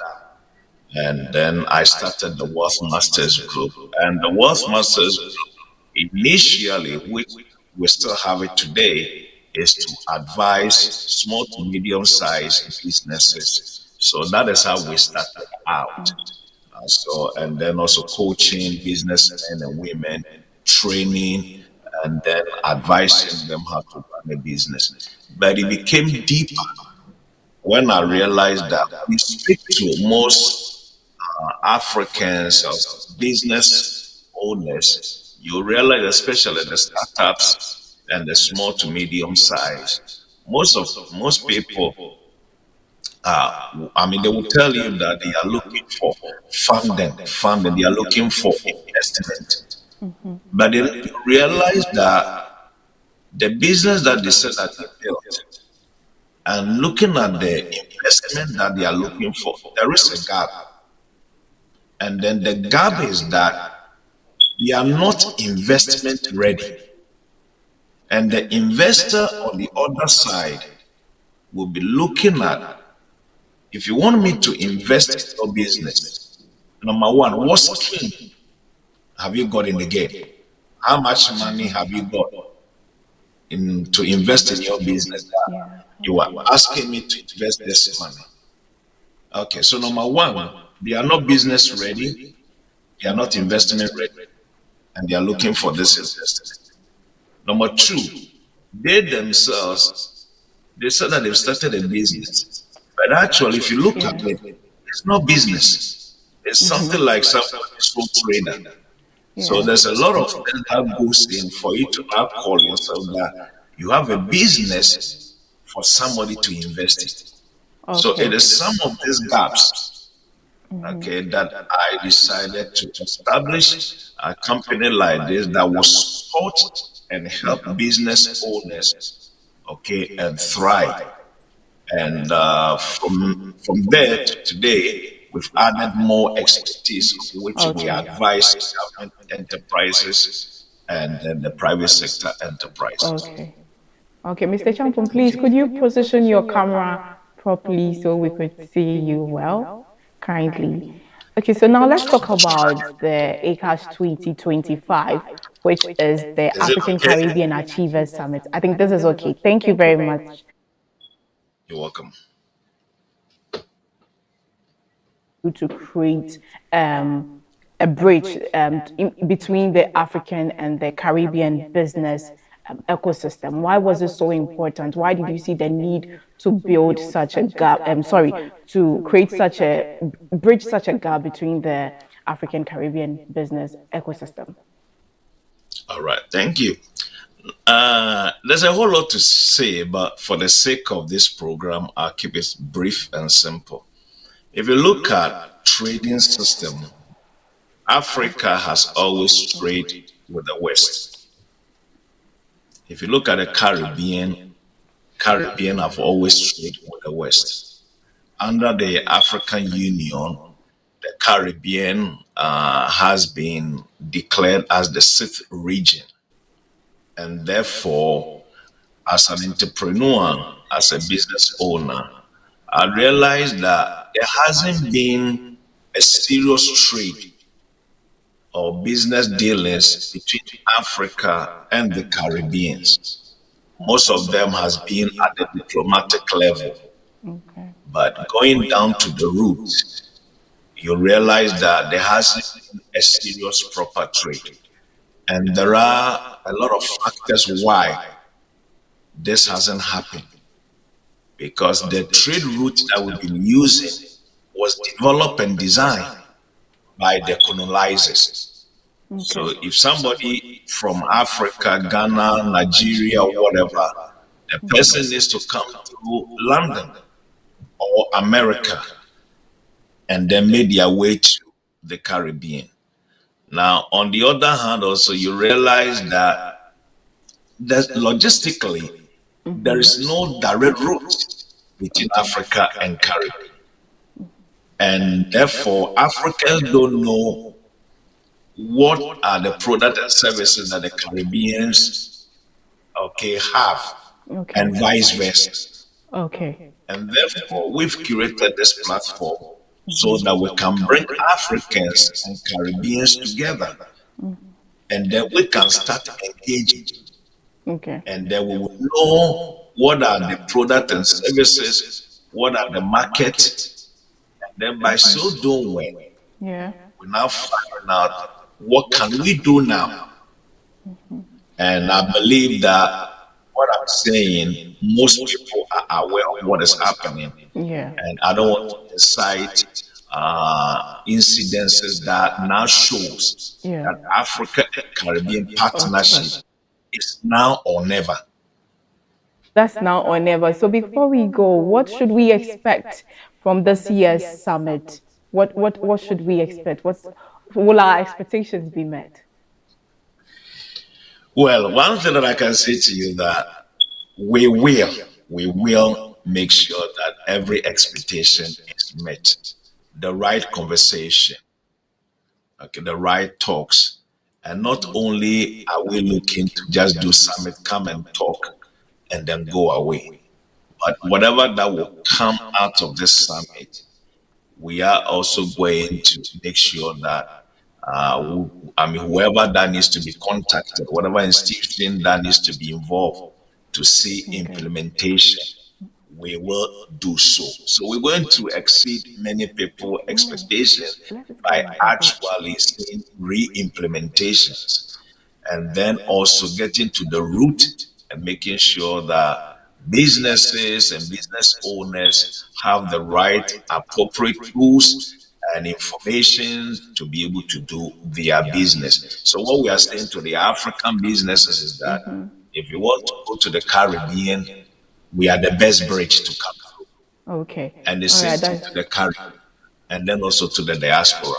And then I started the Wealth Masters Group. And the Wealth Masters Group, initially, which we still have it today, is to advise small to medium-sized businesses. So that is how we started out. And then also coaching businessmen and women, training, and then advising them how to run a business. But it became deeper when I realized that we speak to most Africans or business owners. You realize, especially the startups and the small to medium size, most people, they will tell you that they are looking for funding, they are looking for investment. But they realize that the business that they said that they built, and looking at the investment that they are looking for, there is a gap. And then the gap is that they are not investment ready. And the investor on the other side will be looking at, if you want me to invest in your business, number one, what skin have you got in the game? How much money have you got to invest in your business? You are asking me to invest this money. Okay, so number one, they are not business ready, they are not investment ready, and they are looking for this investment. Number two, they themselves, they said that they've started a business, but actually, if you look at it, it's not business. It's something like some sole trader. So there's a lot of things that goes in for you to now call yourself that you have a business for somebody to invest in. So it is some of these gaps okay, that I decided to establish a company like this that will support and help business owners, okay, and thrive. And from there to today, we've added more expertise, which we advise government enterprises and then the private sector enterprises. Okay. Okay, Mr. Champon, please, could you position your camera properly so we could see you well? Kindly. Okay, so now let's talk about the ACAS 2025, which is the African Caribbean Achievers Summit. I think this is okay. Thank you very much. You're welcome. To create a bridge between the African and the Caribbean business ecosystem. Why was it so important? Why did you see the need to build such a gap? To create such a bridge, such a gap between the African Caribbean business ecosystem? All right, thank you. There's a whole lot to say, but for the sake of this program, I'll keep it brief and simple. If you look at trading system, Africa has always traded with the West. If you look at the Caribbean have always traded with the West. Under the African Union, the Caribbean has been declared as the 6th region. And therefore, as an entrepreneur, as a business owner, I realized that there hasn't been a serious trade or business dealings between Africa and the Caribbean. Most of them has been at the diplomatic level. But going down to the roots, you realize that there hasn't been a serious proper trade. And there are a lot of factors why this hasn't happened. Because the trade route that we've been using was developed and designed by the colonizers. So if somebody from Africa, Ghana, Nigeria, whatever, the person needs to come to London or America and then make their way to the Caribbean. Now, on the other hand, also, you realize that logistically, there is no direct route between Africa and Caribbean. And therefore, Africans don't know what are the products and services that the Caribbeans have, and vice versa. Okay. And therefore, we've curated this platform so that we can bring Africans and Caribbeans together. And then we can start engaging. Okay. And then we will know what are the products and services, what are the markets. And then by so doing, we now find out what can we do now. And I believe that what I'm saying, most people are aware of what is happening. And I don't want to cite incidences that now shows that Africa and Caribbean partnership is now or never. That's now or never. So before we go, what should we expect from this year's summit? What should we expect? Will our expectations be met? Well, one thing that I can say to you that we will make sure that every expectation is met. The right conversation, the right talks. And not only are we looking to just do summit, come and talk, and then go away. But whatever that will come out of this summit, we are also going to make sure that whoever that needs to be contacted, whatever institution that needs to be involved to see implementation, we will do so. So we're going to exceed many people's expectations by actually seeing re-implementations, and then also getting to the root and making sure that businesses and business owners have the right appropriate tools and information to be able to do their business. So what we are saying to the African businesses is that if you want to go to the Caribbean, we are the best bridge to come through. Okay. And the same thing to the Caribbean. and then also to the diaspora.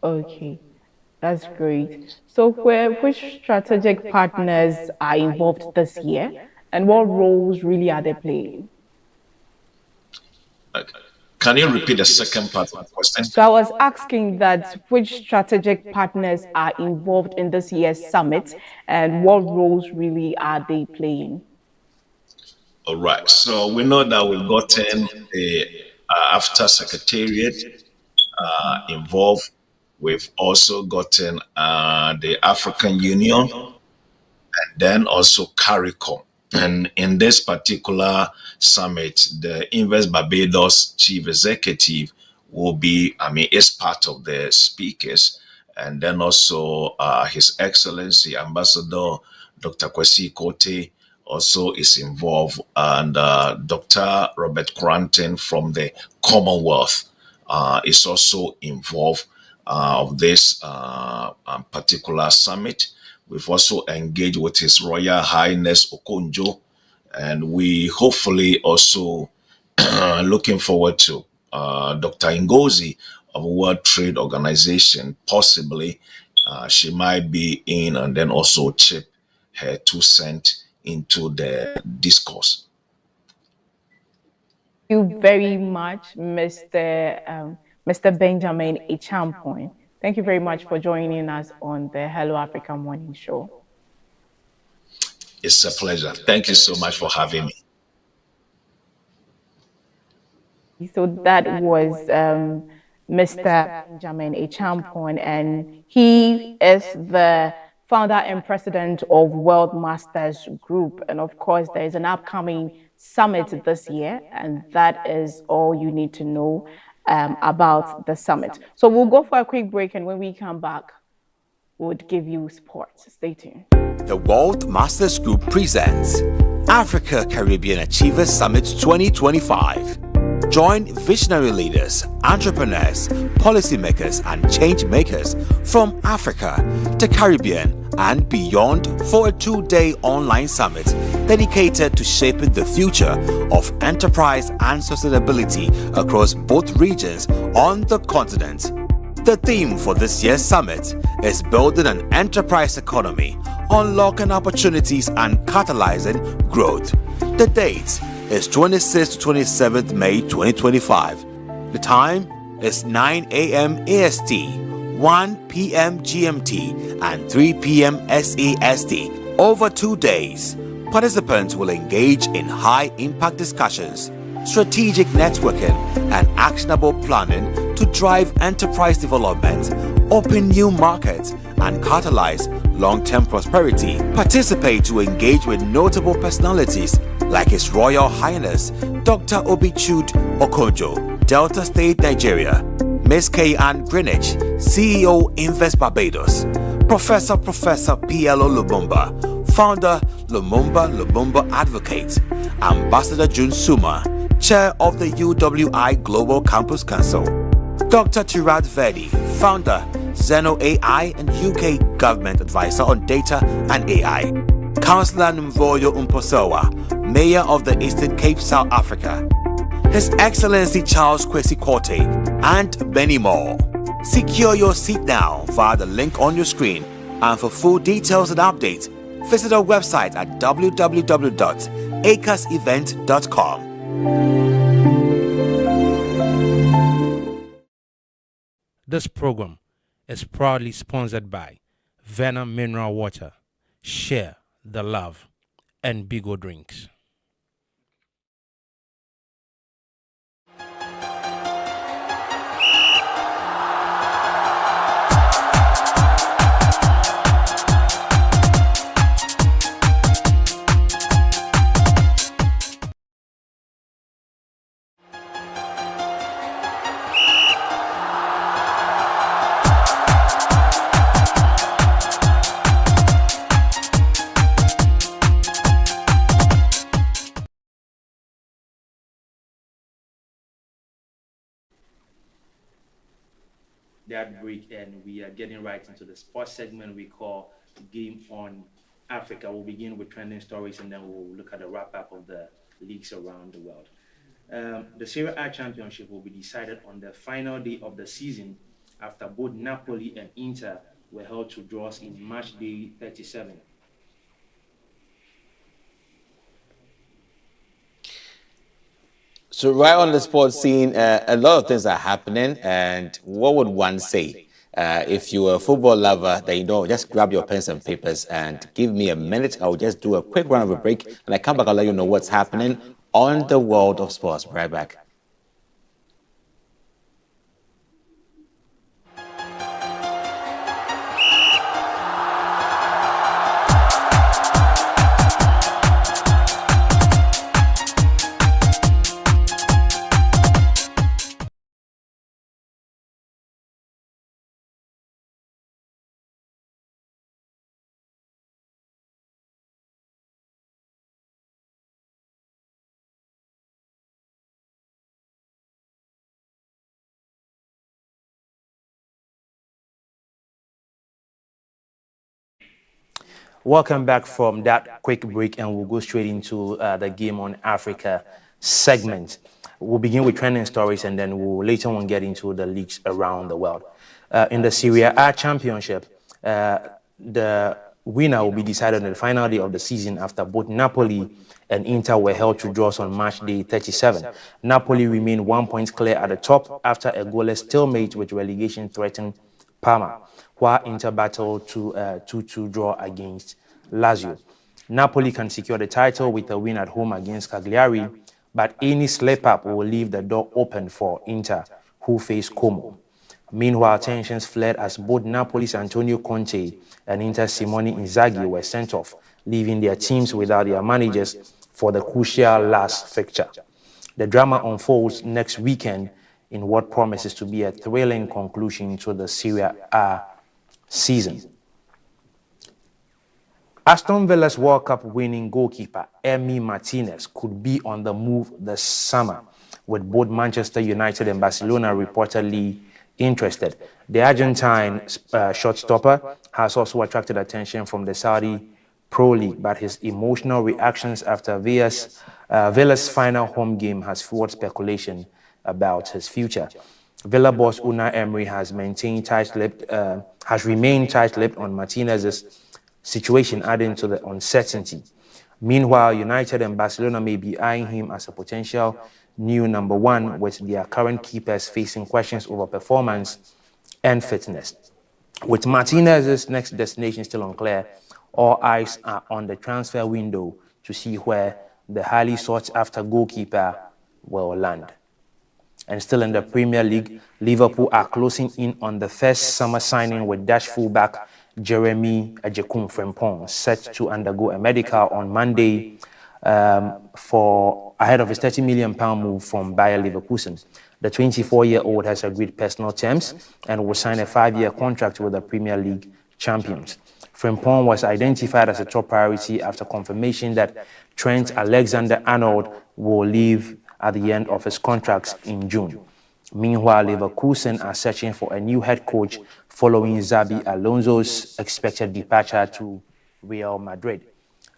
Okay, that's great. So, which strategic partners are involved this year, and what roles really are they playing? Can you repeat the second part of the question? So, I was asking that which strategic partners are involved in this year's summit, and what roles really are they playing? All right. So we know that we've gotten the AFTA Secretariat involved. We've also gotten the African Union and then also CARICOM. And in this particular summit, the Invest Barbados Chief Executive will be, is part of the speakers. And then also His Excellency Ambassador Dr. Kwesi Kote also is involved, and Dr. Robert Cranton from the Commonwealth is also involved of this particular summit. We've also engaged with His Royal Highness Okonjo, and we hopefully also looking forward to Dr. Ngozi of World Trade Organization. Possibly she might be in and then also chip her 2 cents into the discourse. Thank you very much, Mr. Benjamin Ichampoin. Thank you very much for joining us on the Hello Africa Morning Show. It's a pleasure. Thank you so much for having me. So that was Mr. Benjamin Ichampoin, and he is the founder and president of World Masters Group. And of course, there is an upcoming summit this year, and that is all you need to know about the summit. So we'll go for a quick break, and when we come back, we'll give you sports. Stay tuned. The World Masters Group presents Africa Caribbean Achievers Summit 2025. Join visionary leaders, entrepreneurs, policymakers, and change makers from Africa, the Caribbean, and beyond for a 2-day online summit dedicated to shaping the future of enterprise and sustainability across both regions on the continent. The theme for this year's summit is building an enterprise economy, unlocking opportunities, and catalyzing growth. The date is 26th to 27th May 2025. The time is 9 a.m. AST, 1 p.m. GMT, and 3 p.m. SAST. Over 2 days, participants will engage in high-impact discussions, strategic networking, and actionable planning to drive enterprise development, open new markets, and catalyze long-term prosperity. Participate to engage with notable personalities like His Royal Highness Dr. Obichud Okonjo, Delta State, Nigeria; Ms. Kay-Ann Greenwich, CEO Invest Barbados; Professor PLO Lumumba, founder Lumumba Advocate; Ambassador June Suma, Chair of the UWI Global Campus Council; Dr. Tirad Verdi, founder Zeno AI and UK Government Advisor on Data and AI; Councillor Mvoyo Umposowa, Mayor of the Eastern Cape, South Africa; His Excellency Charles Kwesi Kote, and many more. Secure your seat now via the link on your screen, and for full details and updates, visit our website at www.acasevent.com. This program is proudly sponsored by Venom Mineral Water, Share the Love, and Bigo Drinks. That break, and we are getting right into the sports segment we call Game on Africa. We'll begin with trending stories, and then we'll look at the wrap up of the leagues around the world. The Serie A championship will be decided on the final day of the season after both Napoli and Inter were held to draws in match day 37. So right on the sports scene, a lot of things are happening, and what would one say? If you're a football lover, then you know, just grab your pens and papers and give me a minute. I'll just do a quick round of a break, and I come back, I'll let you know what's happening on the world of sports. Right back. Welcome back from that quick break, and we'll go straight into the Game on Africa segment. We'll begin with trending stories, and then we'll later on get into the leagues around the world. In the Serie A championship, the winner will be decided on the final day of the season after both Napoli and Inter were held to draws on match day 37. Napoli remained 1 point clear at the top after a goalless stalemate with relegation threatened Parma, while Inter battled to a 2-2 draw against Lazio. Napoli can secure the title with a win at home against Cagliari, but any slip-up will leave the door open for Inter, who face Como. Meanwhile, tensions flared as both Napoli's Antonio Conte and Inter's Simone Inzaghi were sent off, leaving their teams without their managers for the crucial last fixture. The drama unfolds next weekend in what promises to be a thrilling conclusion to the Serie A season. Aston Villa's World Cup winning goalkeeper Emi Martinez could be on the move this summer, with both Manchester United and Barcelona reportedly interested. The Argentine shortstopper has also attracted attention from the Saudi Pro League, but his emotional reactions after Villa's final home game has fueled speculation about his future. Villa boss Unai Emery has remained tight-lipped on Martinez's situation, adding to the uncertainty. Meanwhile, United and Barcelona may be eyeing him as a potential new number one, with their current keepers facing questions over performance and fitness. With Martinez's next destination still unclear, all eyes are on the transfer window to see where the highly sought-after goalkeeper will land. And still in the Premier League, Liverpool are closing in on the first summer signing with Dutch fullback Jeremy Ejekun Frimpong, set to undergo a medical on Monday ahead of his £30 million move from Bayer Leverkusen. The 24-year-old has agreed personal terms and will sign a 5-year contract with the Premier League champions. Frimpong was identified as a top priority after confirmation that Trent Alexander-Arnold will leave at the end of his contract in June. Meanwhile, Leverkusen are searching for a new head coach following Xabi Alonso's expected departure to Real Madrid.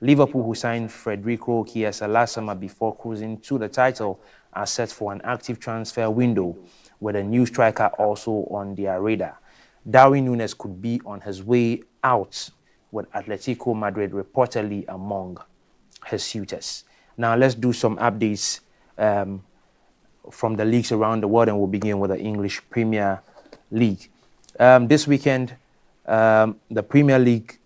Liverpool, who signed Federico Chiesa last summer before cruising to the title, are set for an active transfer window, with a new striker also on their radar. Darwin Núñez could be on his way out, with Atletico Madrid reportedly among his suitors. Now let's do some updates from the leagues around the world, and we'll begin with the English Premier League. This weekend, the Premier League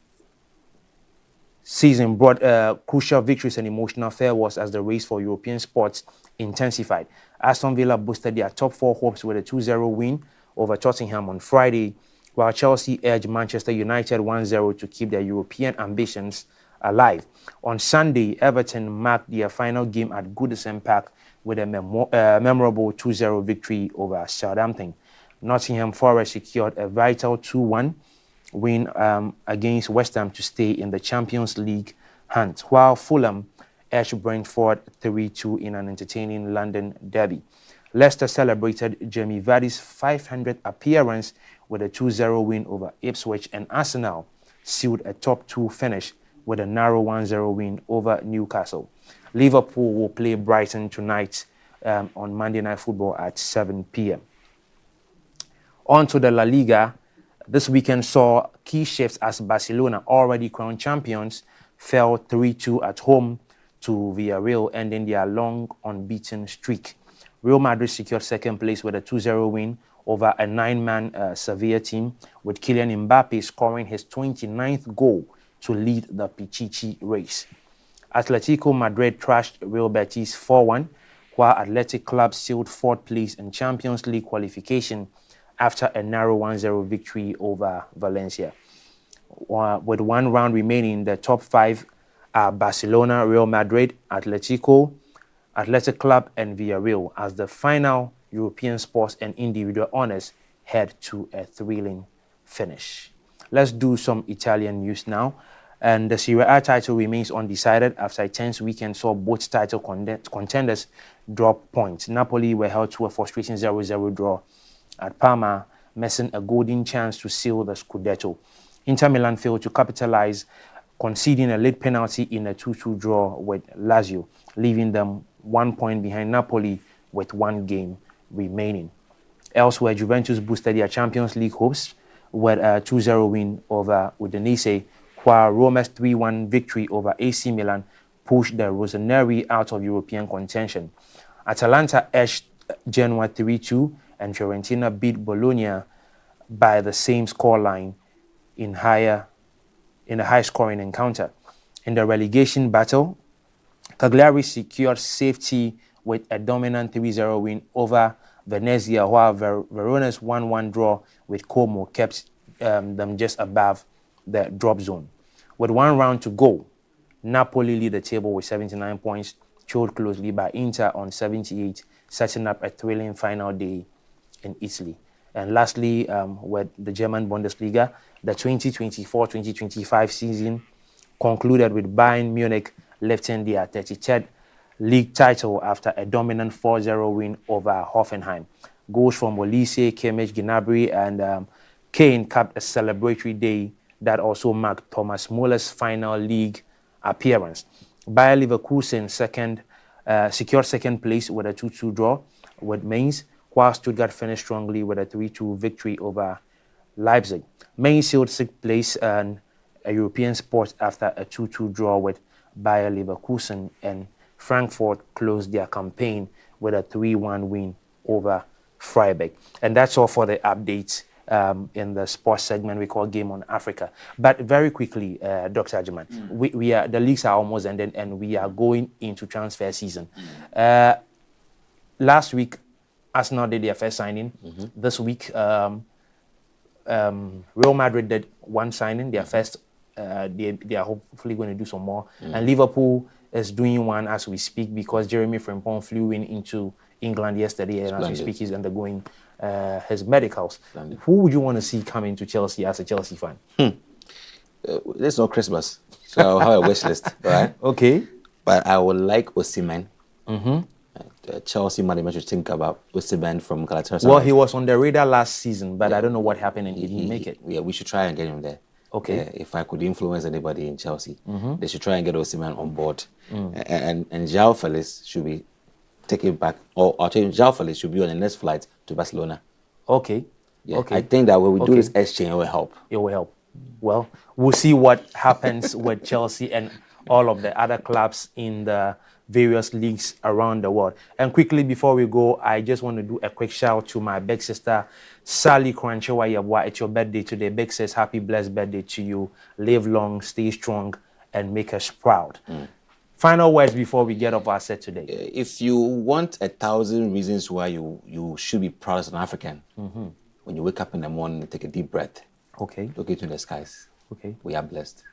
season brought crucial victories and emotional farewells as the race for European spots intensified. Aston Villa boosted their top four hopes with a 2-0 win over Tottenham on Friday, while Chelsea edged Manchester United 1-0 to keep their European ambitions alive. On Sunday, Everton marked their final game at Goodison Park with a memorable 2-0 victory over Southampton. Nottingham Forest secured a vital 2-1 win against West Ham to stay in the Champions League hunt, while Fulham edged Brentford 3-2 in an entertaining London derby. Leicester celebrated Jamie Vardy's 500th appearance with a 2-0 win over Ipswich, and Arsenal sealed a top two finish with a narrow 1-0 win over Newcastle. Liverpool will play Brighton tonight on Monday Night Football at 7 p.m. On to the La Liga. This weekend saw key shifts as Barcelona, already crowned champions, fell 3-2 at home to Villarreal, ending their long unbeaten streak. Real Madrid secured second place with a 2-0 win over a 9-man Sevilla team, with Kylian Mbappe scoring his 29th goal to lead the Pichichi race. Atletico Madrid trashed Real Betis 4-1, while Athletic Club sealed fourth place in Champions League qualification after a narrow 1-0 victory over Valencia. With one round remaining, the top five are Barcelona, Real Madrid, Atletico, Athletic Club, and Villarreal, as the final European sports and individual honors head to a thrilling finish. Let's do some Italian news now. And the Serie A title remains undecided after a tense weekend saw both title contenders drop points. Napoli were held to a frustrating 0-0 draw at Parma, missing a golden chance to seal the Scudetto. Inter Milan failed to capitalize, conceding a late penalty in a 2-2 draw with Lazio, leaving them 1 point behind Napoli with one game remaining. Elsewhere, Juventus boosted their Champions League hopes with a 2-0 win over Udinese, while Roma's 3-1 victory over AC Milan pushed the Rossoneri out of European contention. Atalanta edged Genoa 3-2, and Fiorentina beat Bologna by the same scoreline in a high-scoring encounter. In the relegation battle, Cagliari secured safety with a dominant 3-0 win over Venezia, while Verona's 1-1 draw with Como kept them just above the drop zone. With one round to go, Napoli lead the table with 79 points, trailed closely by Inter on 78, setting up a thrilling final day in Italy. And lastly, with the German Bundesliga, the 2024-2025 season concluded with Bayern Munich lifting their 33rd league title after a dominant 4-0 win over Hoffenheim. Goals from Olise, Kimmich, Gnabry, and Kane capped a celebratory day that also marked Thomas Muller's final league appearance. Bayer Leverkusen secured second place with a 2-2 draw with Mainz, while Stuttgart finished strongly with a 3-2 victory over Leipzig. Mainz sealed sixth place in a European sport after a 2-2 draw with Bayer Leverkusen, and Frankfurt closed their campaign with a 3-1 win over Freiburg. And that's all for the updates in the sports segment we call Game on Africa. But very quickly, Dr. Agyemang, we are, the leagues are almost ended and we are going into transfer season. Last week, Arsenal did their first signing. This week, Real Madrid did one signing, their first. They are hopefully going to do some more. And Liverpool is doing one as we speak, because Jeremy Frimpong flew into England yesterday, and as we speak, he's undergoing his medicals. Who would you want to see coming to Chelsea as a Chelsea fan? It's not Christmas, so I'll have a wish list, right? Okay. But I would like Osimhen. Chelsea management should think about Osimhen from Galatasaray. Well, he was on the radar last season, but I don't know what happened and he didn't make it. Yeah, we should try and get him there. Okay. If I could influence anybody in Chelsea, they should try and get Osimhen on board. And João Felix should be taken back, or João Felix should be on the next flight to Barcelona. Okay. Yeah, okay. I think that when we do this exchange, it will help. It will help. Well, we'll see what happens with Chelsea and all of the other clubs in the various leagues around the world. And quickly before we go, I just want to do a quick shout to my big sister, Sally Kranchewa Yabwa. It's your birthday today. Big sis, happy blessed birthday to you. Live long, stay strong, and make us proud. Final words before we get off our set today. If you want 1,000 reasons why you should be proud as an African, when you wake up in the morning, take a deep breath. Okay. Look into the skies. Okay. We are blessed.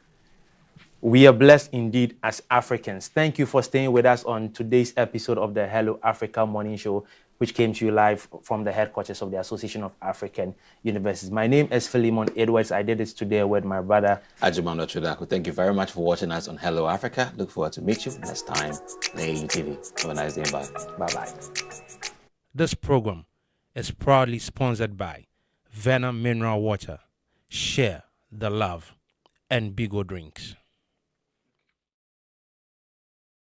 We are blessed indeed as Africans. Thank you for staying with us on today's episode of the Hello Africa Morning Show, which came to you live from the headquarters of the Association of African Universities. My name is Philemon Edwards. I did this today with my brother, Agyemang Ochodaku. Thank you very much for watching us on Hello Africa. Look forward to meet you next time on AAU TV. Have a nice day. Bye. Bye-bye. This program is proudly sponsored by Venom Mineral Water, Share the Love, and Bigo Drinks.